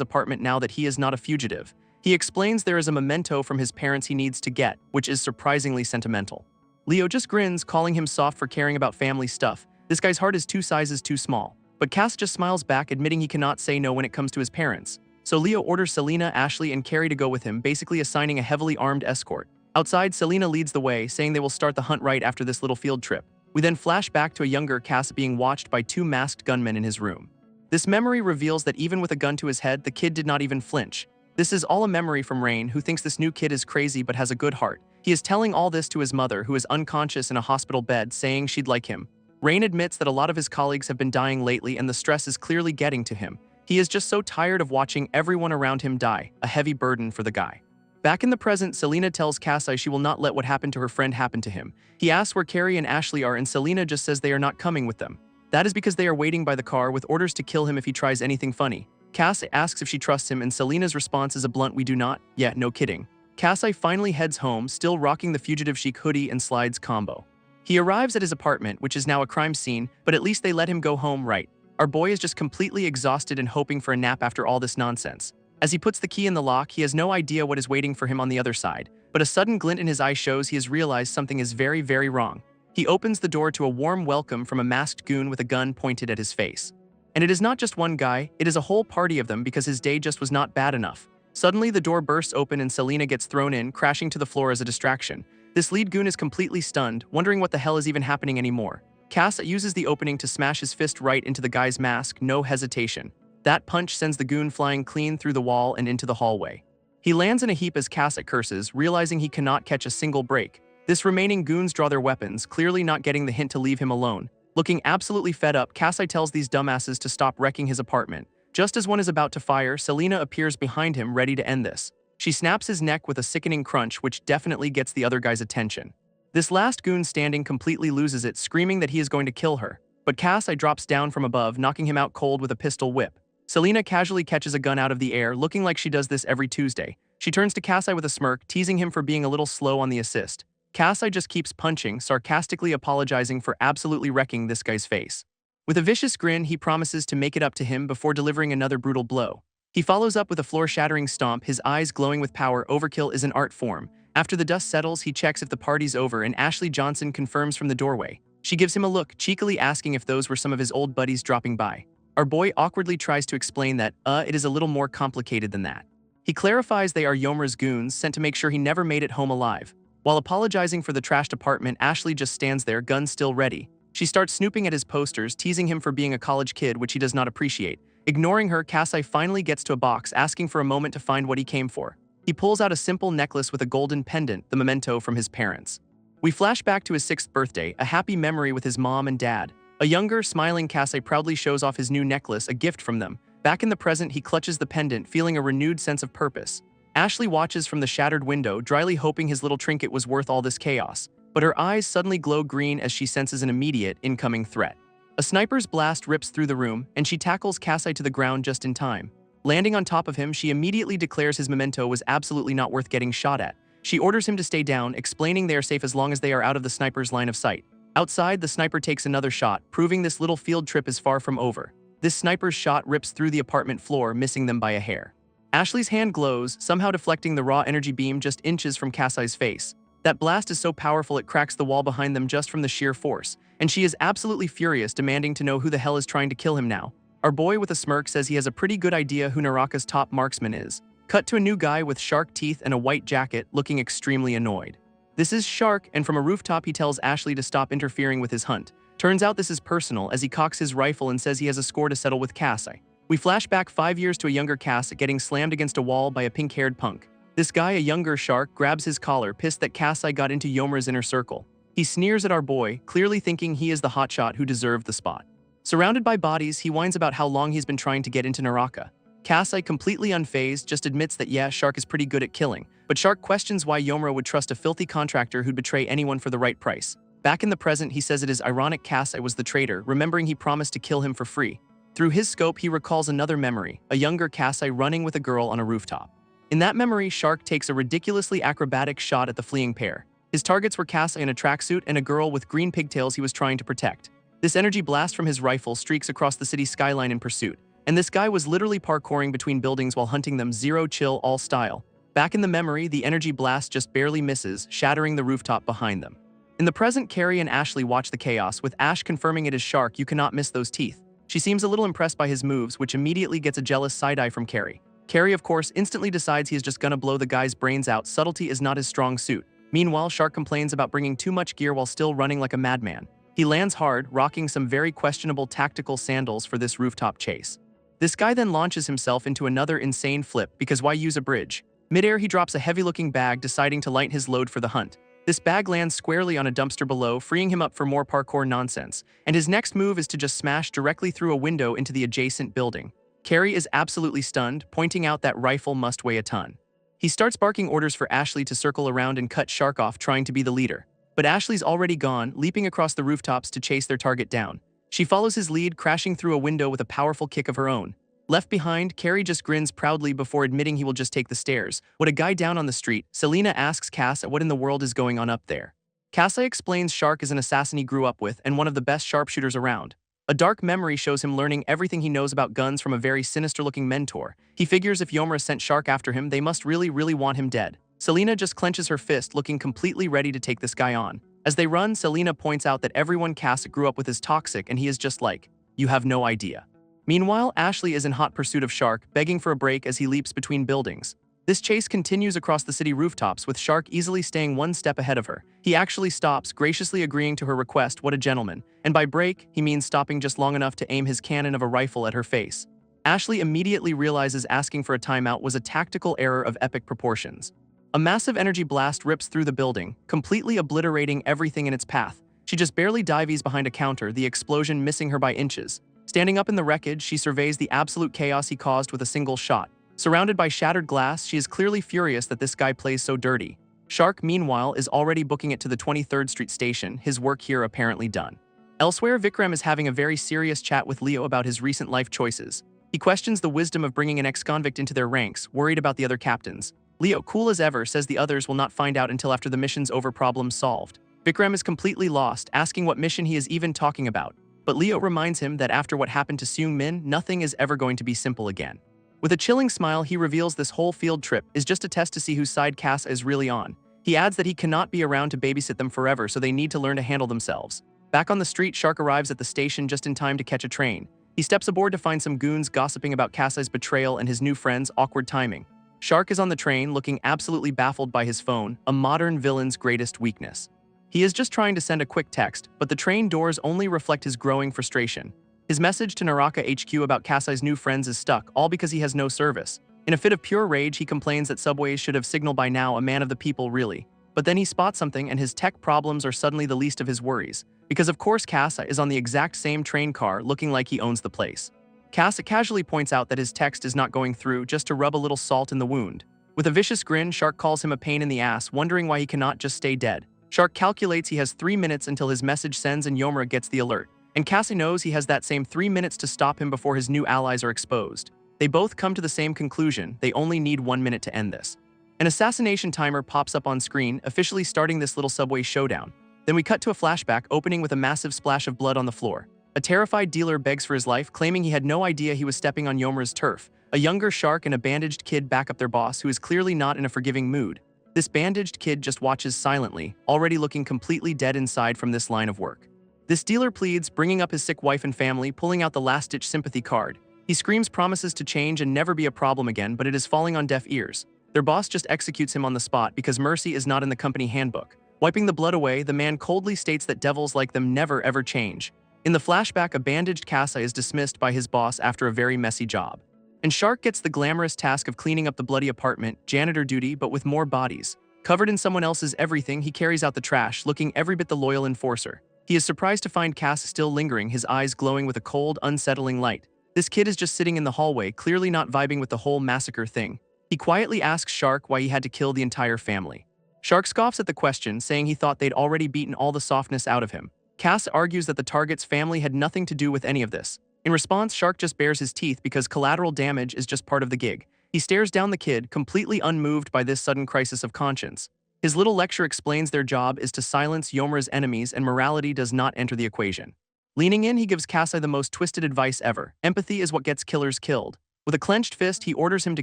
apartment now that he is not a fugitive. He explains there is a memento from his parents he needs to get, which is surprisingly sentimental. Leo just grins, calling him soft for caring about family stuff. This guy's heart is 2 sizes too small. But Kasai just smiles back, admitting he cannot say no when it comes to his parents. So Leo orders Selena, Ashley, and Carrie to go with him, basically assigning a heavily armed escort. Outside, Selena leads the way, saying they will start the hunt right after this little field trip. We then flash back to a younger Kasai being watched by 2 masked gunmen in his room. This memory reveals that even with a gun to his head, the kid did not even flinch. This is all a memory from Rain, who thinks this new kid is crazy but has a good heart. He is telling all this to his mother, who is unconscious in a hospital bed, saying she'd like him. Rain admits that a lot of his colleagues have been dying lately and the stress is clearly getting to him. He is just so tired of watching everyone around him die, a heavy burden for the guy. Back in the present, Selena tells Kasai she will not let what happened to her friend happen to him. He asks where Carrie and Ashley are, and Selena just says they are not coming with them. That is because they are waiting by the car with orders to kill him if he tries anything funny. Kasai asks if she trusts him, and Selena's response is a blunt "we do not." Yeah, no kidding. Kasai finally heads home, still rocking the fugitive chic hoodie and slides combo. He arrives at his apartment, which is now a crime scene, but at least they let him go home right. Our boy is just completely exhausted and hoping for a nap after all this nonsense. As he puts the key in the lock, he has no idea what is waiting for him on the other side, but a sudden glint in his eye shows he has realized something is very, very wrong. He opens the door to a warm welcome from a masked goon with a gun pointed at his face. And it is not just one guy, it is a whole party of them because his day just was not bad enough. Suddenly, the door bursts open and Selena gets thrown in, crashing to the floor as a distraction. This lead goon is completely stunned, wondering what the hell is even happening anymore. Cass uses the opening to smash his fist right into the guy's mask, no hesitation. That punch sends the goon flying clean through the wall and into the hallway. He lands in a heap as Cass curses, realizing he cannot catch a single break. This remaining goons draw their weapons, clearly not getting the hint to leave him alone. Looking absolutely fed up, Kasai tells these dumbasses to stop wrecking his apartment. Just as one is about to fire, Selena appears behind him, ready to end this. She snaps his neck with a sickening crunch, which definitely gets the other guy's attention. This last goon standing completely loses it, screaming that he is going to kill her. But Kasai drops down from above, knocking him out cold with a pistol whip. Selena casually catches a gun out of the air, looking like she does this every Tuesday. She turns to Kasai with a smirk, teasing him for being a little slow on the assist. Kasai just keeps punching, sarcastically apologizing for absolutely wrecking this guy's face. With a vicious grin, he promises to make it up to him before delivering another brutal blow. He follows up with a floor-shattering stomp, his eyes glowing with power. Overkill is an art form. After the dust settles, he checks if the party's over and Ashley Johnson confirms from the doorway. She gives him a look, cheekily asking if those were some of his old buddies dropping by. Our boy awkwardly tries to explain that, it is a little more complicated than that. He clarifies they are Yomura's goons, sent to make sure he never made it home alive. While apologizing for the trashed apartment, Ashley just stands there, gun still ready. She starts snooping at his posters, teasing him for being a college kid, which he does not appreciate. Ignoring her, Kasai finally gets to a box, asking for a moment to find what he came for. He pulls out a simple necklace with a golden pendant, the memento from his parents. We flash back to his 6th birthday, a happy memory with his mom and dad. A younger, smiling Kasai proudly shows off his new necklace, a gift from them. Back in the present, he clutches the pendant, feeling a renewed sense of purpose. Ashley watches from the shattered window, dryly hoping his little trinket was worth all this chaos. But her eyes suddenly glow green as she senses an immediate, incoming threat. A sniper's blast rips through the room, and she tackles Kasai to the ground just in time. Landing on top of him, she immediately declares his memento was absolutely not worth getting shot at. She orders him to stay down, explaining they are safe as long as they are out of the sniper's line of sight. Outside, the sniper takes another shot, proving this little field trip is far from over. This sniper's shot rips through the apartment floor, missing them by a hair. Ashley's hand glows, somehow deflecting the raw energy beam just inches from Kasai's face. That blast is so powerful it cracks the wall behind them just from the sheer force, and she is absolutely furious, demanding to know who the hell is trying to kill him now. Our boy with a smirk says he has a pretty good idea who Naraka's top marksman is. Cut to a new guy with shark teeth and a white jacket, looking extremely annoyed. This is Shark, and from a rooftop he tells Ashley to stop interfering with his hunt. Turns out this is personal, as he cocks his rifle and says he has a score to settle with Kasai. We flash back 5 years to a younger Kasai getting slammed against a wall by a pink-haired punk. This guy, a younger Shark, grabs his collar, pissed that Kasai got into Yomura's inner circle. He sneers at our boy, clearly thinking he is the hotshot who deserved the spot. Surrounded by bodies, he whines about how long he's been trying to get into Naraka. Kasai, completely unfazed, just admits that yeah, Shark is pretty good at killing, but Shark questions why Yomura would trust a filthy contractor who'd betray anyone for the right price. Back in the present, he says it is ironic Kasai was the traitor, remembering he promised to kill him for free. Through his scope, he recalls another memory, a younger Kasai running with a girl on a rooftop. In that memory, Shark takes a ridiculously acrobatic shot at the fleeing pair. His targets were Kasai in a tracksuit and a girl with green pigtails he was trying to protect. This energy blast from his rifle streaks across the city skyline in pursuit, and this guy was literally parkouring between buildings while hunting them, zero chill, all style. Back in the memory, the energy blast just barely misses, shattering the rooftop behind them. In the present, Carrie and Ashley watch the chaos, with Ash confirming it is Shark. You cannot miss those teeth. She seems a little impressed by his moves, which immediately gets a jealous side-eye from Carrie. Carrie, of course, instantly decides he is just gonna blow the guy's brains out. Subtlety is not his strong suit. Meanwhile, Shark complains about bringing too much gear while still running like a madman. He lands hard, rocking some very questionable tactical sandals for this rooftop chase. This guy then launches himself into another insane flip, because why use a bridge? Midair, he drops a heavy-looking bag, deciding to lighten his load for the hunt. This bag lands squarely on a dumpster below, freeing him up for more parkour nonsense, and his next move is to just smash directly through a window into the adjacent building. Carrie is absolutely stunned, pointing out that rifle must weigh a ton. He starts barking orders for Ashley to circle around and cut Shark off, trying to be the leader. But Ashley's already gone, leaping across the rooftops to chase their target down. She follows his lead, crashing through a window with a powerful kick of her own. Left behind, Carrie just grins proudly before admitting he will just take the stairs. What a guy down on the street. Selena asks Cass what in the world is going on up there. Kasai explains Shark is an assassin he grew up with and one of the best sharpshooters around. A dark memory shows him learning everything he knows about guns from a very sinister-looking mentor. He figures if Yomura sent Shark after him, they must really want him dead. Selena just clenches her fist, looking completely ready to take this guy on. As they run, Selena points out that everyone Cass grew up with is toxic and he is just like, you have no idea. Meanwhile, Ashley is in hot pursuit of Shark, begging for a break as he leaps between buildings. This chase continues across the city rooftops, with Shark easily staying one step ahead of her. He actually stops, graciously agreeing to her request. What a gentleman. And by break, he means stopping just long enough to aim his cannon of a rifle at her face. Ashley immediately realizes asking for a timeout was a tactical error of epic proportions. A massive energy blast rips through the building, completely obliterating everything in its path. She just barely dives behind a counter, the explosion missing her by inches. Standing up in the wreckage, she surveys the absolute chaos he caused with a single shot. Surrounded by shattered glass, she is clearly furious that this guy plays so dirty. Shark, meanwhile, is already booking it to the 23rd Street station, his work here apparently done. Elsewhere, Vikram is having a very serious chat with Leo about his recent life choices. He questions the wisdom of bringing an ex-convict into their ranks, worried about the other captains. Leo, cool as ever, says the others will not find out until after the mission's over, problems solved. Vikram is completely lost, asking what mission he is even talking about. But Leo reminds him that after what happened to Seung Min, nothing is ever going to be simple again. With a chilling smile, he reveals this whole field trip is just a test to see whose side Cass is really on. He adds that he cannot be around to babysit them forever, so they need to learn to handle themselves. Back on the street, Shark arrives at the station just in time to catch a train. He steps aboard to find some goons gossiping about Kassai's betrayal and his new friend's awkward timing. Shark is on the train, looking absolutely baffled by his phone, a modern villain's greatest weakness. He is just trying to send a quick text, but the train doors only reflect his growing frustration. His message to Naraka HQ about Kassai's new friends is stuck, all because he has no service. In a fit of pure rage, he complains that subways should have signaled by now, a man of the people really. But then he spots something and his tech problems are suddenly the least of his worries. Because of course Kassai is on the exact same train car, looking like he owns the place. Kassai casually points out that his text is not going through, just to rub a little salt in the wound. With a vicious grin, Shark calls him a pain in the ass, wondering why he cannot just stay dead. Shark calculates he has 3 minutes until his message sends and Yomura gets the alert. And Kassai knows he has that same 3 minutes to stop him before his new allies are exposed. They both come to the same conclusion, they only need 1 minute to end this. An assassination timer pops up on screen, officially starting this little subway showdown. Then we cut to a flashback opening with a massive splash of blood on the floor. A terrified dealer begs for his life, claiming he had no idea he was stepping on Yomura's turf. A younger Shark and a bandaged kid back up their boss, who is clearly not in a forgiving mood. This bandaged kid just watches silently, already looking completely dead inside from this line of work. This dealer pleads, bringing up his sick wife and family, pulling out the last-ditch sympathy card. He screams promises to change and never be a problem again, but it is falling on deaf ears. Their boss just executes him on the spot because mercy is not in the company handbook. Wiping the blood away, the man coldly states that devils like them never ever change. In the flashback, a bandaged Kassai is dismissed by his boss after a very messy job. And Shark gets the glamorous task of cleaning up the bloody apartment, janitor duty, but with more bodies. Covered in someone else's everything, he carries out the trash, looking every bit the loyal enforcer. He is surprised to find Cass still lingering, his eyes glowing with a cold, unsettling light. This kid is just sitting in the hallway, clearly not vibing with the whole massacre thing. He quietly asks Shark why he had to kill the entire family. Shark scoffs at the question, saying he thought they'd already beaten all the softness out of him. Cass argues that the target's family had nothing to do with any of this. In response, Shark just bares his teeth because collateral damage is just part of the gig. He stares down the kid, completely unmoved by this sudden crisis of conscience. His little lecture explains their job is to silence Yomura's enemies and morality does not enter the equation. Leaning in, he gives Kassai the most twisted advice ever. Empathy is what gets killers killed. With a clenched fist, he orders him to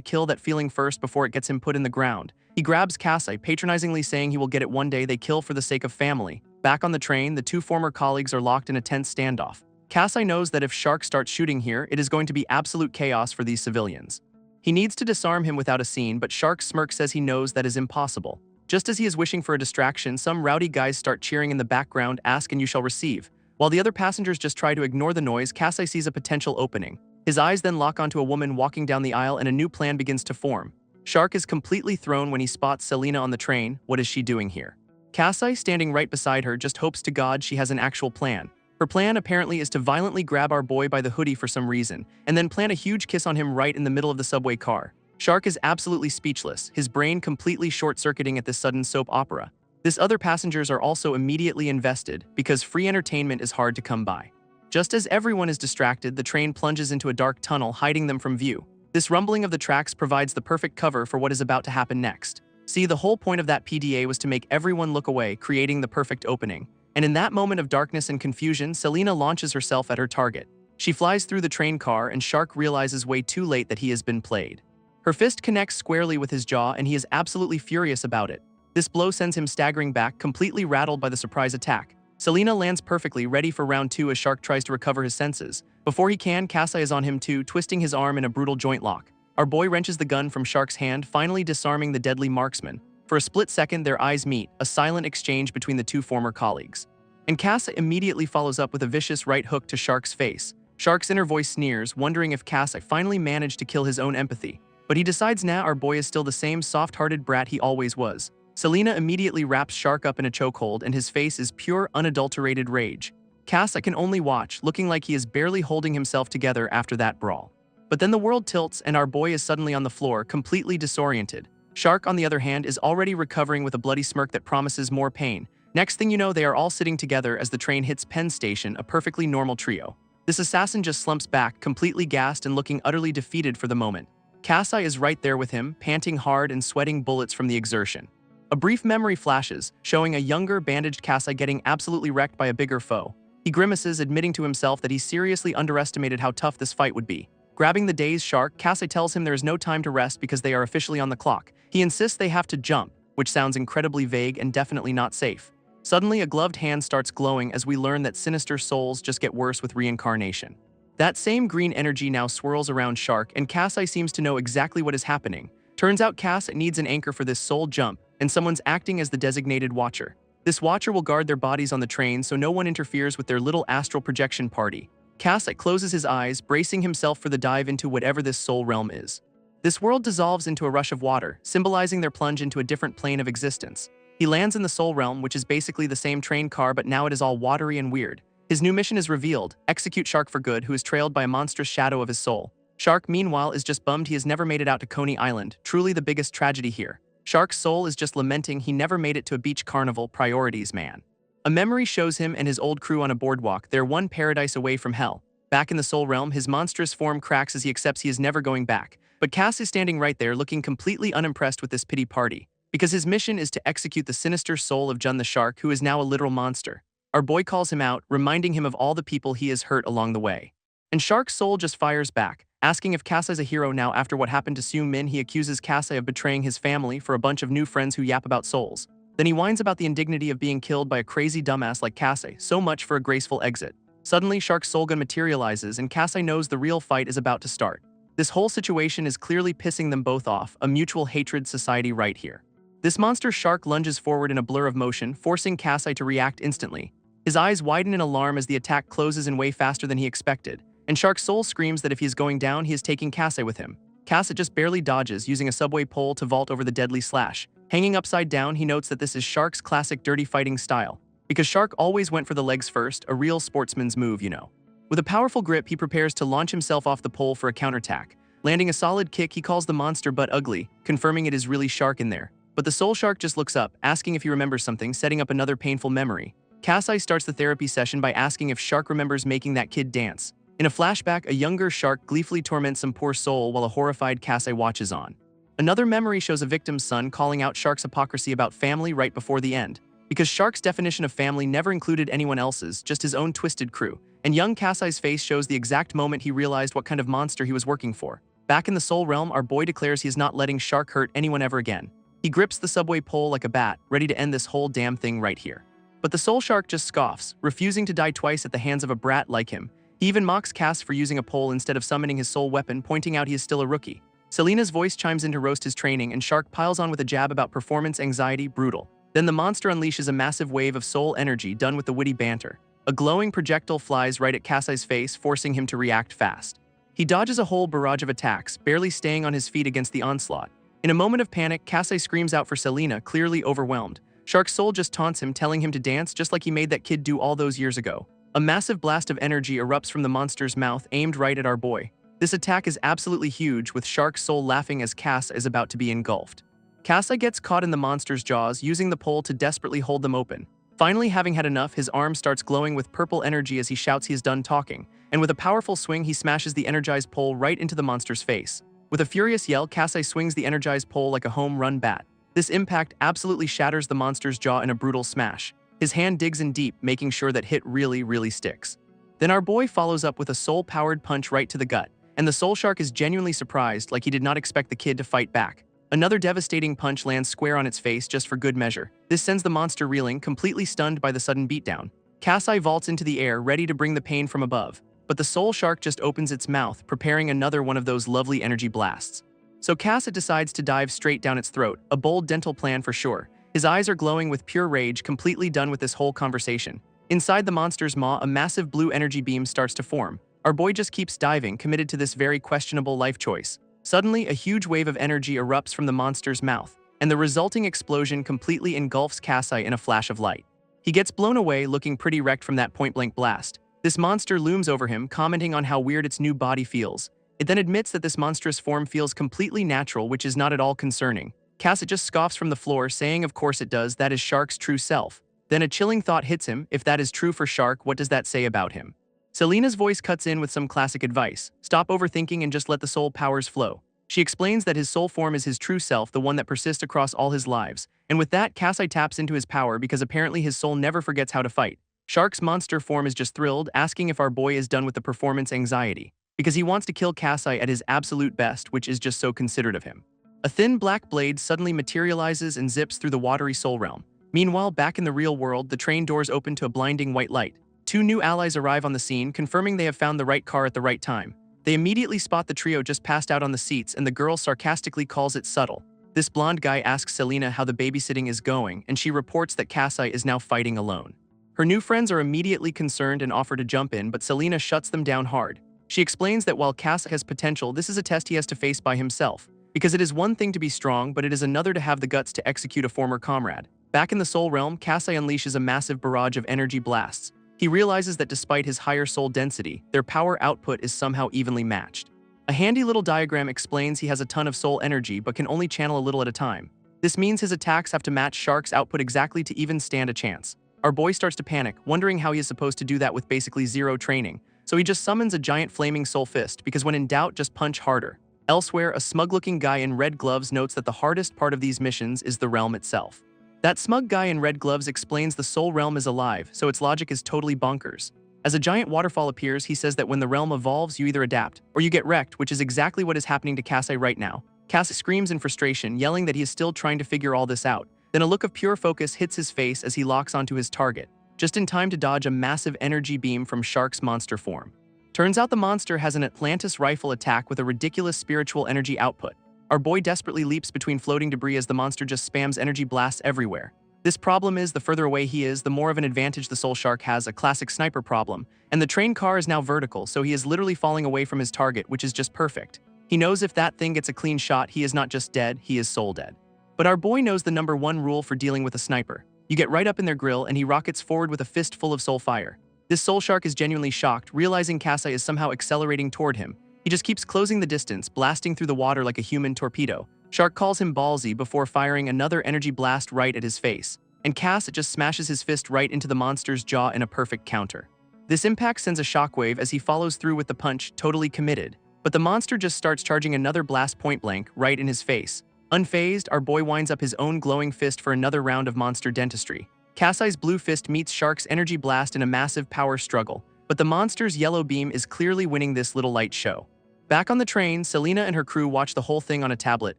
kill that feeling first before it gets him put in the ground. He grabs Kassai, patronizingly saying he will get it one day. They kill for the sake of family. Back on the train, the two former colleagues are locked in a tense standoff. Kassai knows that if Shark starts shooting here, it is going to be absolute chaos for these civilians. He needs to disarm him without a scene, but Shark's smirk says he knows that is impossible. Just as he is wishing for a distraction, some rowdy guys start cheering in the background, ask and you shall receive. While the other passengers just try to ignore the noise, Kassai sees a potential opening. His eyes then lock onto a woman walking down the aisle and a new plan begins to form. Shark is completely thrown when he spots Selena on the train. What is she doing here? Kassai, standing right beside her, just hopes to God she has an actual plan. Her plan apparently is to violently grab our boy by the hoodie for some reason, and then plant a huge kiss on him right in the middle of the subway car. Shark is absolutely speechless, his brain completely short-circuiting at this sudden soap opera. This other passengers are also immediately invested, because free entertainment is hard to come by. Just as everyone is distracted, the train plunges into a dark tunnel, hiding them from view. This rumbling of the tracks provides the perfect cover for what is about to happen next. See, the whole point of that PDA was to make everyone look away, creating the perfect opening. And in that moment of darkness and confusion, Selena launches herself at her target. She flies through the train car, and Shark realizes way too late that he has been played. Her fist connects squarely with his jaw, and he is absolutely furious about it. This blow sends him staggering back, completely rattled by the surprise attack. Selena lands perfectly, ready for round 2 as Shark tries to recover his senses. Before he can, Kasai is on him too, twisting his arm in a brutal joint lock. Our boy wrenches the gun from Shark's hand, finally disarming the deadly marksman. For a split second, their eyes meet, a silent exchange between the two former colleagues. And Kasai immediately follows up with a vicious right hook to Shark's face. Shark's inner voice sneers, wondering if Kasai finally managed to kill his own empathy. But he decides now our boy is still the same soft-hearted brat he always was. Selena immediately wraps Shark up in a chokehold, and his face is pure, unadulterated rage. Kasai can only watch, looking like he is barely holding himself together after that brawl. But then the world tilts, and our boy is suddenly on the floor, completely disoriented. Shark, on the other hand, is already recovering with a bloody smirk that promises more pain. Next thing you know, they are all sitting together as the train hits Penn Station, a perfectly normal trio. This assassin just slumps back, completely gassed and looking utterly defeated for the moment. Kasai is right there with him, panting hard and sweating bullets from the exertion. A brief memory flashes, showing a younger, bandaged Kasai getting absolutely wrecked by a bigger foe. He grimaces, admitting to himself that he seriously underestimated how tough this fight would be. Grabbing the dazed Shark, Kasai tells him there is no time to rest because they are officially on the clock. He insists they have to jump, which sounds incredibly vague and definitely not safe. Suddenly, a gloved hand starts glowing as we learn that sinister souls just get worse with reincarnation. That same green energy now swirls around Shark, and Kasai seems to know exactly what is happening. Turns out Kasai needs an anchor for this soul jump, and someone's acting as the designated watcher. This watcher will guard their bodies on the train so no one interferes with their little astral projection party. Kasai closes his eyes, bracing himself for the dive into whatever this soul realm is. This world dissolves into a rush of water, symbolizing their plunge into a different plane of existence. He lands in the soul realm, which is basically the same train car, but now it is all watery and weird. His new mission is revealed: execute Shark for good, who is trailed by a monstrous shadow of his soul. Shark, meanwhile, is just bummed he has never made it out to Coney Island, truly the biggest tragedy here. Shark's soul is just lamenting he never made it to a beach carnival. Priorities, man. A memory shows him and his old crew on a boardwalk. They're one paradise away from hell. Back in the soul realm, his monstrous form cracks as he accepts he is never going back. But Cass is standing right there, looking completely unimpressed with this pity party, because his mission is to execute the sinister soul of Jun the Shark, who is now a literal monster. Our boy calls him out, reminding him of all the people he has hurt along the way. And Shark's soul just fires back, asking if Kasai is a hero now after what happened to Sue Min. He accuses Kasai of betraying his family for a bunch of new friends who yap about souls. Then he whines about the indignity of being killed by a crazy dumbass like Kasai. So much for a graceful exit. Suddenly, Shark's soul gun materializes, and Kasai knows the real fight is about to start. This whole situation is clearly pissing them both off, a mutual hatred society right here. This monster shark lunges forward in a blur of motion, forcing Kasai to react instantly. His eyes widen in alarm as the attack closes in way faster than he expected, and Shark's soul screams that if he is going down, he is taking Kasai with him. Kasai just barely dodges, using a subway pole to vault over the deadly slash. Hanging upside down, he notes that this is Shark's classic dirty fighting style, because Shark always went for the legs first, a real sportsman's move, you know. With a powerful grip, he prepares to launch himself off the pole for a counterattack. Landing a solid kick, he calls the monster butt ugly, confirming it is really Shark in there. But the soul shark just looks up, asking if he remembers something, setting up another painful memory. Kasai starts the therapy session by asking if Shark remembers making that kid dance. In a flashback, a younger Shark gleefully torments some poor soul while a horrified Kasai watches on. Another memory shows a victim's son calling out Shark's hypocrisy about family right before the end, because Shark's definition of family never included anyone else's, just his own twisted crew. And young Kasai's face shows the exact moment he realized what kind of monster he was working for. Back in the soul realm, our boy declares he is not letting Shark hurt anyone ever again. He grips the subway pole like a bat, ready to end this whole damn thing right here. But the soul shark just scoffs, refusing to die twice at the hands of a brat like him. He even mocks Cass for using a pole instead of summoning his soul weapon, pointing out he is still a rookie. Selena's voice chimes in to roast his training, and Shark piles on with a jab about performance anxiety. Brutal. Then the monster unleashes a massive wave of soul energy done with the witty banter. A glowing projectile flies right at Kasai's face, forcing him to react fast. He dodges a whole barrage of attacks, barely staying on his feet against the onslaught. In a moment of panic, Kasai screams out for Selena, clearly overwhelmed. Shark's soul just taunts him, telling him to dance just like he made that kid do all those years ago. A massive blast of energy erupts from the monster's mouth, aimed right at our boy. This attack is absolutely huge, with Shark's soul laughing as Kasai is about to be engulfed. Kasai gets caught in the monster's jaws, using the pole to desperately hold them open. Finally, having had enough, his arm starts glowing with purple energy as he shouts he is done talking, and with a powerful swing he smashes the energized pole right into the monster's face. With a furious yell, Kasai swings the energized pole like a home run bat. This impact absolutely shatters the monster's jaw in a brutal smash. His hand digs in deep, making sure that hit really sticks. Then our boy follows up with a soul-powered punch right to the gut, and the soul shark is genuinely surprised, like he did not expect the kid to fight back. Another devastating punch lands square on its face just for good measure. This sends the monster reeling, completely stunned by the sudden beatdown. Kasai vaults into the air, ready to bring the pain from above, but the soul shark just opens its mouth, preparing another one of those lovely energy blasts. So Kasai decides to dive straight down its throat, a bold dental plan for sure. His eyes are glowing with pure rage, completely done with this whole conversation. Inside the monster's maw, a massive blue energy beam starts to form. Our boy just keeps diving, committed to this very questionable life choice. Suddenly, a huge wave of energy erupts from the monster's mouth, and the resulting explosion completely engulfs Kasai in a flash of light. He gets blown away, looking pretty wrecked from that point-blank blast. This monster looms over him, commenting on how weird its new body feels. It then admits that this monstrous form feels completely natural, which is not at all concerning. Kasai just scoffs from the floor, saying of course it does, that is Shark's true self. Then a chilling thought hits him: if that is true for Shark, what does that say about him? Selena's voice cuts in with some classic advice: stop overthinking and just let the soul powers flow. She explains that his soul form is his true self, the one that persists across all his lives. And with that, Kasai taps into his power because apparently his soul never forgets how to fight. Shark's monster form is just thrilled, asking if our boy is done with the performance anxiety, because he wants to kill Kasai at his absolute best, which is just so considerate of him. A thin black blade suddenly materializes and zips through the watery soul realm. Meanwhile, back in the real world, the train doors open to a blinding white light. Two new allies arrive on the scene, confirming they have found the right car at the right time. They immediately spot the trio just passed out on the seats, and the girl sarcastically calls it subtle. This blonde guy asks Selena how the babysitting is going, and she reports that Kasai is now fighting alone. Her new friends are immediately concerned and offer to jump in, but Selena shuts them down hard. She explains that while Kasai has potential, this is a test he has to face by himself, because it is one thing to be strong, but it is another to have the guts to execute a former comrade. Back in the soul realm, Kasai unleashes a massive barrage of energy blasts. He realizes that despite his higher soul density, their power output is somehow evenly matched. A handy little diagram explains he has a ton of soul energy but can only channel a little at a time. This means his attacks have to match Shark's output exactly to even stand a chance. Our boy starts to panic, wondering how he is supposed to do that with basically zero training, so he just summons a giant flaming soul fist, because when in doubt, just punch harder. Elsewhere, a smug-looking guy in red gloves notes that the hardest part of these missions is the realm itself. That smug guy in red gloves explains the soul realm is alive, so its logic is totally bonkers. As a giant waterfall appears, he says that when the realm evolves, you either adapt or you get wrecked, which is exactly what is happening to Kasai right now. Kasai screams in frustration, yelling that he is still trying to figure all this out. Then a look of pure focus hits his face as he locks onto his target, just in time to dodge a massive energy beam from Shark's monster form. Turns out the monster has an Atlantis rifle attack with a ridiculous spiritual energy output. Our boy desperately leaps between floating debris as the monster just spams energy blasts everywhere. This problem is, the further away he is, the more of an advantage the soul shark has, a classic sniper problem, and the train car is now vertical, so he is literally falling away from his target, which is just perfect. He knows if that thing gets a clean shot, he is not just dead, he is soul dead. But our boy knows the #1 rule for dealing with a sniper. You get right up in their grill and he rockets forward with a fist full of soul fire. This soul shark is genuinely shocked, realizing Kasai is somehow accelerating toward him. He just keeps closing the distance, blasting through the water like a human torpedo. Shark calls him ballsy before firing another energy blast right at his face, and Kasai just smashes his fist right into the monster's jaw in a perfect counter. This impact sends a shockwave as he follows through with the punch, totally committed, but the monster just starts charging another blast point blank right in his face. Unfazed, our boy winds up his own glowing fist for another round of monster dentistry. Kasai's blue fist meets Shark's energy blast in a massive power struggle, but the monster's yellow beam is clearly winning this little light show. Back on the train, Selena and her crew watch the whole thing on a tablet,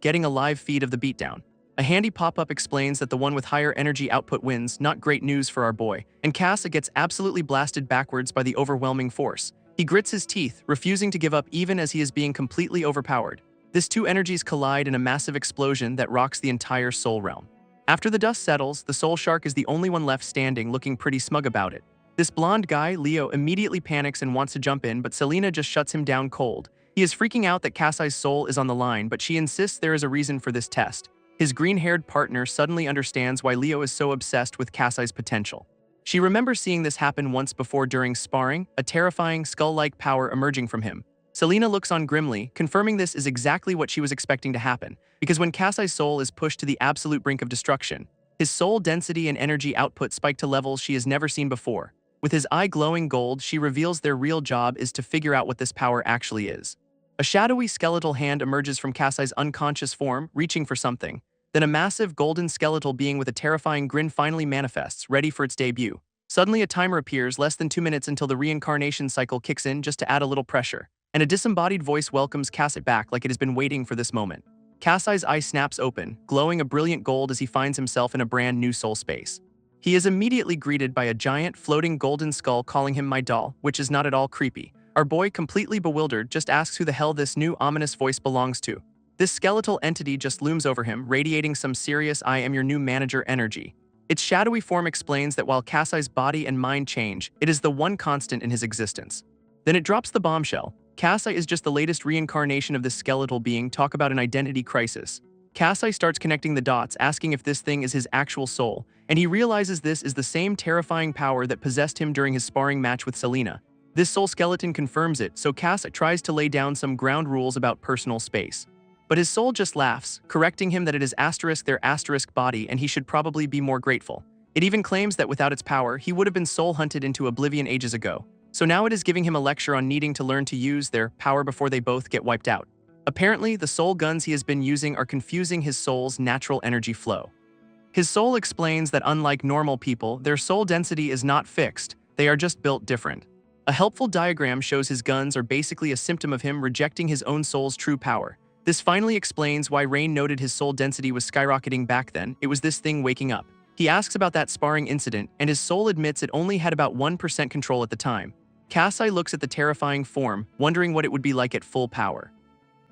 getting a live feed of the beatdown. A handy pop-up explains that the one with higher energy output wins, not great news for our boy, and Kasai gets absolutely blasted backwards by the overwhelming force. He grits his teeth, refusing to give up even as he is being completely overpowered. These two energies collide in a massive explosion that rocks the entire soul realm. After the dust settles, the soul shark is the only one left standing, looking pretty smug about it. This blonde guy, Leo, immediately panics and wants to jump in, but Selena just shuts him down cold. He is freaking out that Kasai's soul is on the line, but she insists there is a reason for this test. His green-haired partner suddenly understands why Leo is so obsessed with Kasai's potential. She remembers seeing this happen once before during sparring, a terrifying, skull-like power emerging from him. Selena looks on grimly, confirming this is exactly what she was expecting to happen, because when Kasai's soul is pushed to the absolute brink of destruction, His soul density and energy output spike to levels she has never seen before. With his eye glowing gold, she reveals their real job is to figure out what this power actually is. A shadowy skeletal hand emerges from Kasai's unconscious form, reaching for something. Then a massive golden skeletal being with a terrifying grin finally manifests, ready for its debut. Suddenly a timer appears, less than 2 minutes until the reincarnation cycle kicks in just to add a little pressure. And a disembodied voice welcomes Kasai back like it has been waiting for this moment. Kasai's eye snaps open, glowing a brilliant gold as he finds himself in a brand new soul space. He is immediately greeted by a giant, floating golden skull calling him my doll, which is not at all creepy. Our boy, completely bewildered, just asks who the hell this new ominous voice belongs to. This skeletal entity just looms over him, radiating some serious "I am your new manager" energy. Its shadowy form explains that while Kasai's body and mind change, it is the one constant in his existence. Then it drops the bombshell. Kasai is just the latest reincarnation of this skeletal being. Talk about an identity crisis. Kasai starts connecting the dots, asking if this thing is his actual soul, and he realizes this is the same terrifying power that possessed him during his sparring match with Selena. This soul skeleton confirms it, so Kasai tries to lay down some ground rules about personal space. But his soul just laughs, correcting him that it is their body and he should probably be more grateful. It even claims that without its power, he would have been soul hunted into oblivion ages ago. So now it is giving him a lecture on needing to learn to use their power before they both get wiped out. Apparently, the soul guns he has been using are confusing his soul's natural energy flow. His soul explains that unlike normal people, their soul density is not fixed, they are just built different. A helpful diagram shows his guns are basically a symptom of him rejecting his own soul's true power. This finally explains why Rain noted his soul density was skyrocketing back then. It was this thing waking up. He asks about that sparring incident, and his soul admits it only had about 1% control at the time. Kasai looks at the terrifying form, wondering what it would be like at full power.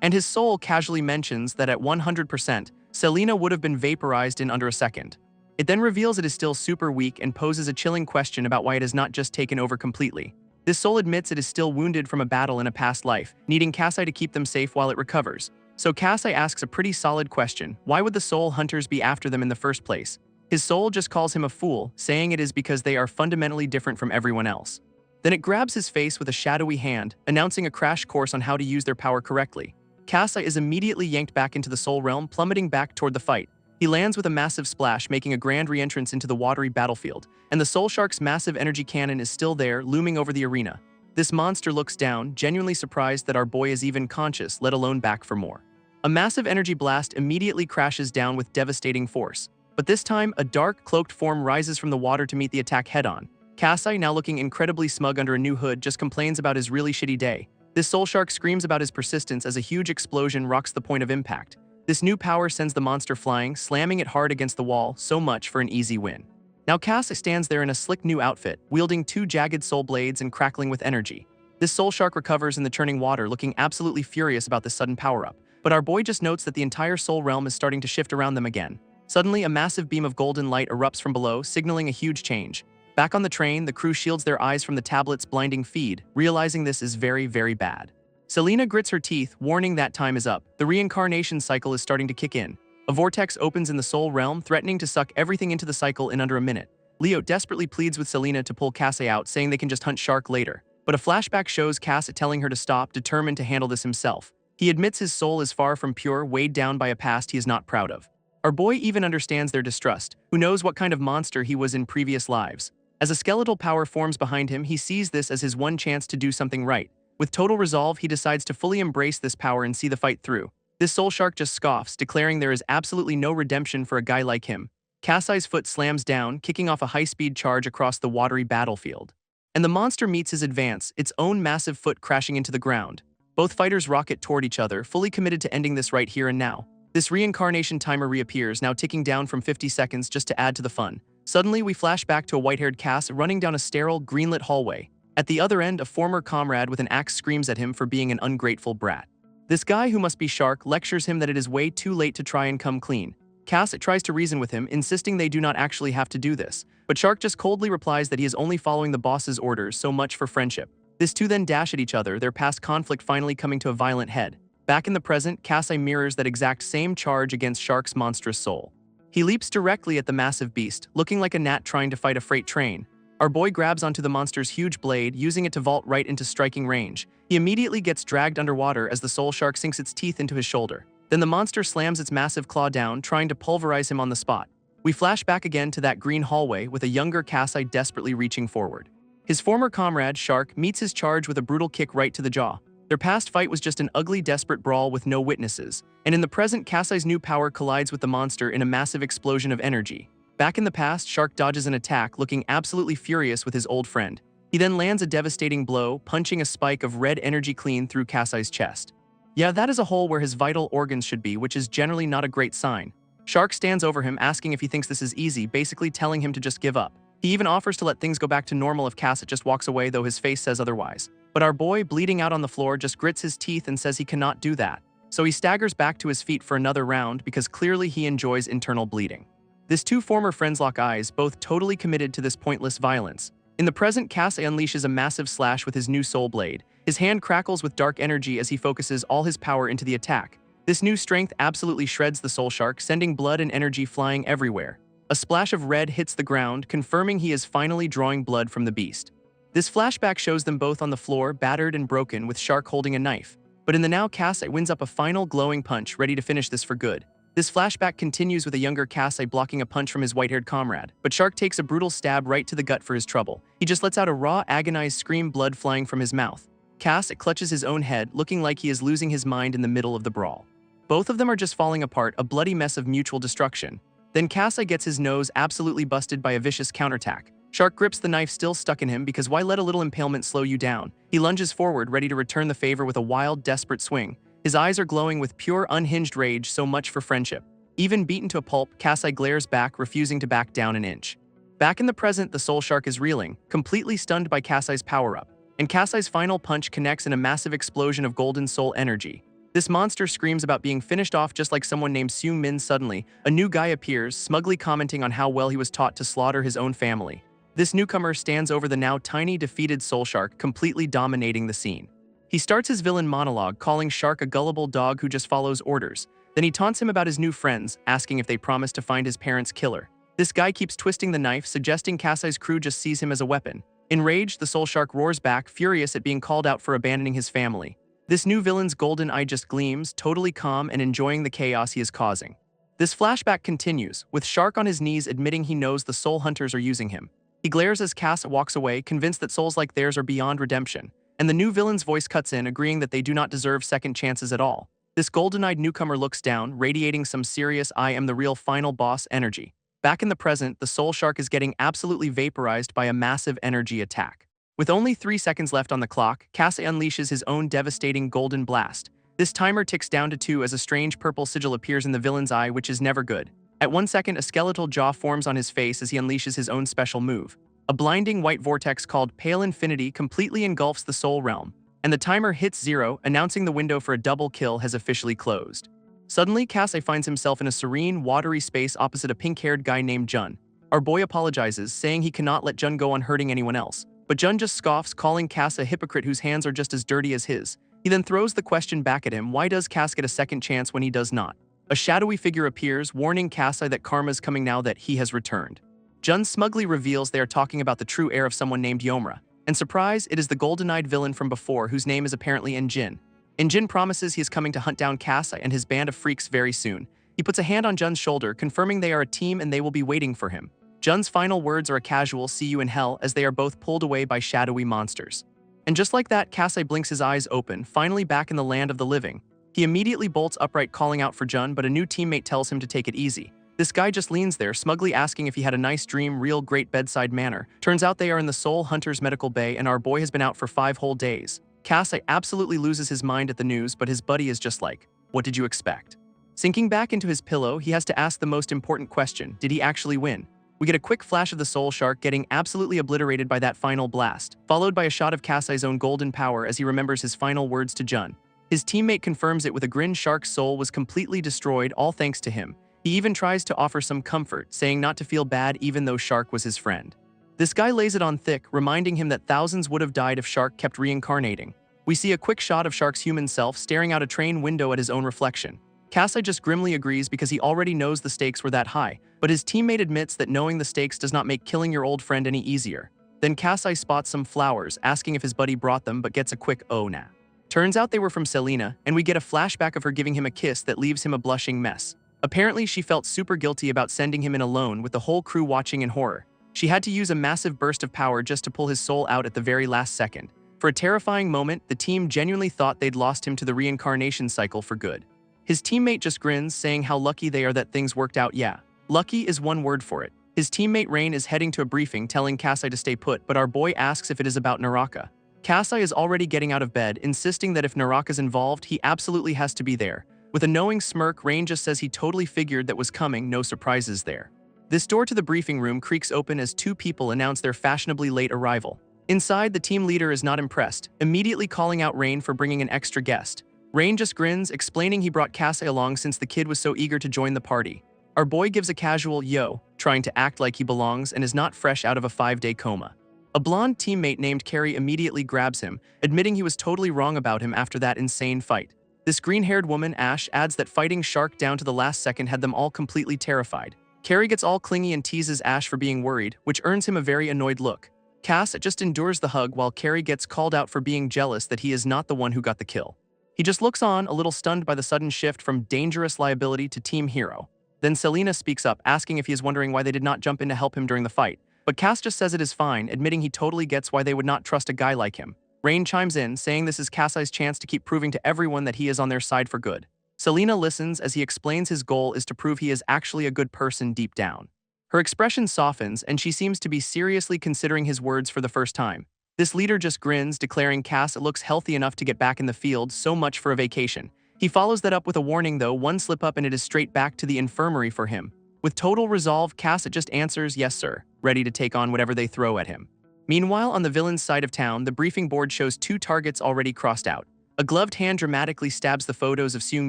And his soul casually mentions that at 100%, Selena would have been vaporized in under a second. It then reveals it is still super weak and poses a chilling question about why it has not just taken over completely. This soul admits it is still wounded from a battle in a past life, needing Kasai to keep them safe while it recovers. So Kasai asks a pretty solid question: why would the soul hunters be after them in the first place? His soul just calls him a fool, saying it is because they are fundamentally different from everyone else. Then it grabs his face with a shadowy hand, announcing a crash course on how to use their power correctly. Kasai is immediately yanked back into the soul realm, plummeting back toward the fight. He lands with a massive splash, making a grand re-entrance into the watery battlefield, and the soul shark's massive energy cannon is still there, looming over the arena. This monster looks down, genuinely surprised that our boy is even conscious, let alone back for more. A massive energy blast immediately crashes down with devastating force. But this time, a dark, cloaked form rises from the water to meet the attack head-on. Kasai, now looking incredibly smug under a new hood, just complains about his really shitty day. This soul shark screams about his persistence as a huge explosion rocks the point of impact. This new power sends the monster flying, slamming it hard against the wall, so much for an easy win. Now Kasai stands there in a slick new outfit, wielding 2 jagged soul blades and crackling with energy. This soul shark recovers in the churning water, looking absolutely furious about this sudden power-up. But our boy just notes that the entire soul realm is starting to shift around them again. Suddenly, a massive beam of golden light erupts from below, signaling a huge change. Back on the train, the crew shields their eyes from the tablet's blinding feed, realizing this is very, very bad. Selena grits her teeth, warning that time is up. The reincarnation cycle is starting to kick in. A vortex opens in the soul realm, threatening to suck everything into the cycle in under a minute. Leo desperately pleads with Selena to pull Kasai out, saying they can just hunt shark later. But a flashback shows Kasai telling her to stop, determined to handle this himself. He admits his soul is far from pure, weighed down by a past he is not proud of. Our boy even understands their distrust, who knows what kind of monster he was in previous lives. As a skeletal power forms behind him, he sees this as his one chance to do something right. With total resolve, he decides to fully embrace this power and see the fight through. This soul shark just scoffs, declaring there is absolutely no redemption for a guy like him. Kasai's foot slams down, kicking off a high-speed charge across the watery battlefield. And the monster meets his advance, its own massive foot crashing into the ground. Both fighters rocket toward each other, fully committed to ending this right here and now. This reincarnation timer reappears, now ticking down from 50 seconds just to add to the fun. Suddenly, we flash back to a white-haired Cass running down a sterile, greenlit hallway. At the other end, a former comrade with an axe screams at him for being an ungrateful brat. This guy, who must be Shark, lectures him that it is way too late to try and come clean. Cass tries to reason with him, insisting they do not actually have to do this. But Shark just coldly replies that he is only following the boss's orders, so much for friendship. This two then dash at each other, their past conflict finally coming to a violent head. Back in the present, Kasai mirrors that exact same charge against Shark's monstrous soul. He leaps directly at the massive beast, looking like a gnat trying to fight a freight train. Our boy grabs onto the monster's huge blade, using it to vault right into striking range. He immediately gets dragged underwater as the soul shark sinks its teeth into his shoulder. Then the monster slams its massive claw down, trying to pulverize him on the spot. We flash back again to that green hallway with a younger Kasai desperately reaching forward. His former comrade, Shark, meets his charge with a brutal kick right to the jaw. Their past fight was just an ugly, desperate brawl with no witnesses, and in the present, Kasai's new power collides with the monster in a massive explosion of energy. Back in the past, Shark dodges an attack, looking absolutely furious with his old friend. He then lands a devastating blow, punching a spike of red energy clean through Kasai's chest. Yeah, that is a hole where his vital organs should be, which is generally not a great sign. Shark stands over him, asking if he thinks this is easy, basically telling him to just give up. He even offers to let things go back to normal if Kasai just walks away, though his face says otherwise. But our boy, bleeding out on the floor, just grits his teeth and says he cannot do that. So he staggers back to his feet for another round because clearly he enjoys internal bleeding. His two former friends lock eyes, both totally committed to this pointless violence. In the present, Kasai unleashes a massive slash with his new soul blade. His hand crackles with dark energy as he focuses all his power into the attack. This new strength absolutely shreds the soul shark, sending blood and energy flying everywhere. A splash of red hits the ground, confirming he is finally drawing blood from the beast. This flashback shows them both on the floor, battered and broken, with Shark holding a knife. But in the now, Kasai wins up a final glowing punch, ready to finish this for good. This flashback continues with a younger Kasai blocking a punch from his white-haired comrade, but Shark takes a brutal stab right to the gut for his trouble. He just lets out a raw, agonized scream, blood flying from his mouth. Kasai clutches his own head, looking like he is losing his mind in the middle of the brawl. Both of them are just falling apart, a bloody mess of mutual destruction. Then Kasai gets his nose absolutely busted by a vicious counterattack. Shark grips the knife still stuck in him because why let a little impalement slow you down? He lunges forward, ready to return the favor with a wild, desperate swing. His eyes are glowing with pure, unhinged rage, so much for friendship. Even beaten to a pulp, Kasai glares back, refusing to back down an inch. Back in the present, the soul shark is reeling, completely stunned by Kasai's power-up. And Kasai's final punch connects in a massive explosion of golden soul energy. This monster screams about being finished off just like someone named Seung Min. Suddenly, a new guy appears, smugly commenting on how well he was taught to slaughter his own family. This newcomer stands over the now tiny, defeated soul shark, completely dominating the scene. He starts his villain monologue, calling Shark a gullible dog who just follows orders. Then he taunts him about his new friends, asking if they promise to find his parents' killer. This guy keeps twisting the knife, suggesting Kasai's crew just sees him as a weapon. Enraged, the soul shark roars back, furious at being called out for abandoning his family. This new villain's golden eye just gleams, totally calm and enjoying the chaos he is causing. This flashback continues, with Shark on his knees admitting he knows the soul hunters are using him. He glares as Kasai walks away, convinced that souls like theirs are beyond redemption. And the new villain's voice cuts in, agreeing that they do not deserve second chances at all. This golden-eyed newcomer looks down, radiating some serious "I am the real final boss" energy. Back in the present, the soul shark is getting absolutely vaporized by a massive energy attack. With only 3 seconds left on the clock, Kasai unleashes his own devastating golden blast. This timer ticks down to 2 as a strange purple sigil appears in the villain's eye, which is never good. At 1 second, a skeletal jaw forms on his face as he unleashes his own special move. A blinding white vortex called Pale Infinity completely engulfs the soul realm, and the timer hits 0, announcing the window for a double kill has officially closed. Suddenly, Kasai finds himself in a serene, watery space opposite a pink-haired guy named Jun. Our boy apologizes, saying he cannot let Jun go on hurting anyone else. But Jun just scoffs, calling Kasai a hypocrite whose hands are just as dirty as his. He then throws the question back at him, why does Kasai get a second chance when he does not? A shadowy figure appears, warning Kasai that karma's coming now that he has returned. Jun smugly reveals they are talking about the true heir of someone named Yomra. And surprise, it is the golden-eyed villain from before, whose name is apparently Injin. Injin promises he is coming to hunt down Kasai and his band of freaks very soon. He puts a hand on Jun's shoulder, confirming they are a team and they will be waiting for him. Jun's final words are a casual "see you in hell" as they are both pulled away by shadowy monsters. And just like that, Kasai blinks his eyes open, finally back in the land of the living. He immediately bolts upright, calling out for Jun, but a new teammate tells him to take it easy. This guy just leans there, smugly asking if he had a nice dream, real great bedside manner. Turns out they are in the Soul Hunter's medical bay and our boy has been out for 5 whole days. Kasai absolutely loses his mind at the news, but his buddy is just like, what did you expect? Sinking back into his pillow, he has to ask the most important question, did he actually win? We get a quick flash of the soul shark getting absolutely obliterated by that final blast, followed by a shot of Kasai's own golden power as he remembers his final words to Jun. His teammate confirms it with a grin. Shark's soul was completely destroyed, all thanks to him. He even tries to offer some comfort, saying not to feel bad even though Shark was his friend. This guy lays it on thick, reminding him that thousands would have died if Shark kept reincarnating. We see a quick shot of Shark's human self staring out a train window at his own reflection. Kasai just grimly agrees because he already knows the stakes were that high, but his teammate admits that knowing the stakes does not make killing your old friend any easier. Then Kasai spots some flowers, asking if his buddy brought them, but gets a quick "oh nah." Turns out they were from Selena, and we get a flashback of her giving him a kiss that leaves him a blushing mess. Apparently, she felt super guilty about sending him in alone with the whole crew watching in horror. She had to use a massive burst of power just to pull his soul out at the very last second. For a terrifying moment, the team genuinely thought they'd lost him to the reincarnation cycle for good. His teammate just grins, saying how lucky they are that things worked out. Yeah, lucky is one word for it. His teammate Rain is heading to a briefing telling Kasai to stay put, but our boy asks if it is about Naraka. Kasai is already getting out of bed, insisting that if Naraka's involved, he absolutely has to be there. With a knowing smirk, Rain just says he totally figured that was coming, no surprises there. This door to the briefing room creaks open as two people announce their fashionably late arrival. Inside, the team leader is not impressed, immediately calling out Rain for bringing an extra guest. Rain just grins, explaining he brought Kasai along since the kid was so eager to join the party. Our boy gives a casual yo, trying to act like he belongs and is not fresh out of a 5-day coma. A blonde teammate named Carrie immediately grabs him, admitting he was totally wrong about him after that insane fight. This green-haired woman, Ash, adds that fighting Shark down to the last second had them all completely terrified. Carrie gets all clingy and teases Ash for being worried, which earns him a very annoyed look. Cass just endures the hug while Carrie gets called out for being jealous that he is not the one who got the kill. He just looks on, a little stunned by the sudden shift from dangerous liability to team hero. Then Selena speaks up, asking if he is wondering why they did not jump in to help him during the fight. But Cass just says it is fine, admitting he totally gets why they would not trust a guy like him. Rain chimes in, saying this is Kasai's chance to keep proving to everyone that he is on their side for good. Selena listens as he explains his goal is to prove he is actually a good person deep down. Her expression softens, and she seems to be seriously considering his words for the first time. This leader just grins, declaring Cass looks healthy enough to get back in the field, so much for a vacation. He follows that up with a warning though, one slip up and it is straight back to the infirmary for him. With total resolve, Cass just answers, yes sir, ready to take on whatever they throw at him. Meanwhile, on the villain's side of town, the briefing board shows two targets already crossed out. A gloved hand dramatically stabs the photos of Seung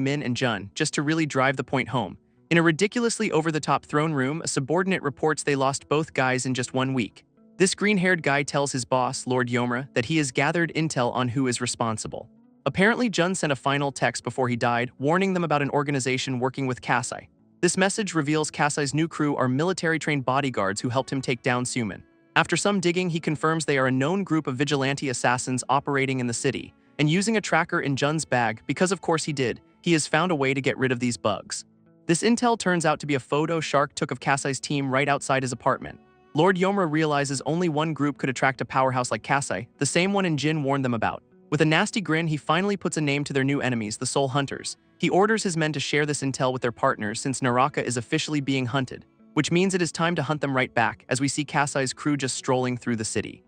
Min and Jun, just to really drive the point home. In a ridiculously over-the-top throne room, a subordinate reports they lost both guys in just 1 week. This green-haired guy tells his boss, Lord Yomra, that he has gathered intel on who is responsible. Apparently, Jun sent a final text before he died, warning them about an organization working with Kasai. This message reveals Kasai's new crew are military-trained bodyguards who helped him take down Seung Min. After some digging, he confirms they are a known group of vigilante assassins operating in the city, and using a tracker in Jun's bag, because of course he did, he has found a way to get rid of these bugs. This intel turns out to be a photo Shark took of Kasai's team right outside his apartment. Lord Yomra realizes only one group could attract a powerhouse like Kasai, the same one Jin warned them about. With a nasty grin, he finally puts a name to their new enemies, the Soul Hunters. He orders his men to share this intel with their partners since Naraka is officially being hunted, which means it is time to hunt them right back, as we see Kasai's crew just strolling through the city.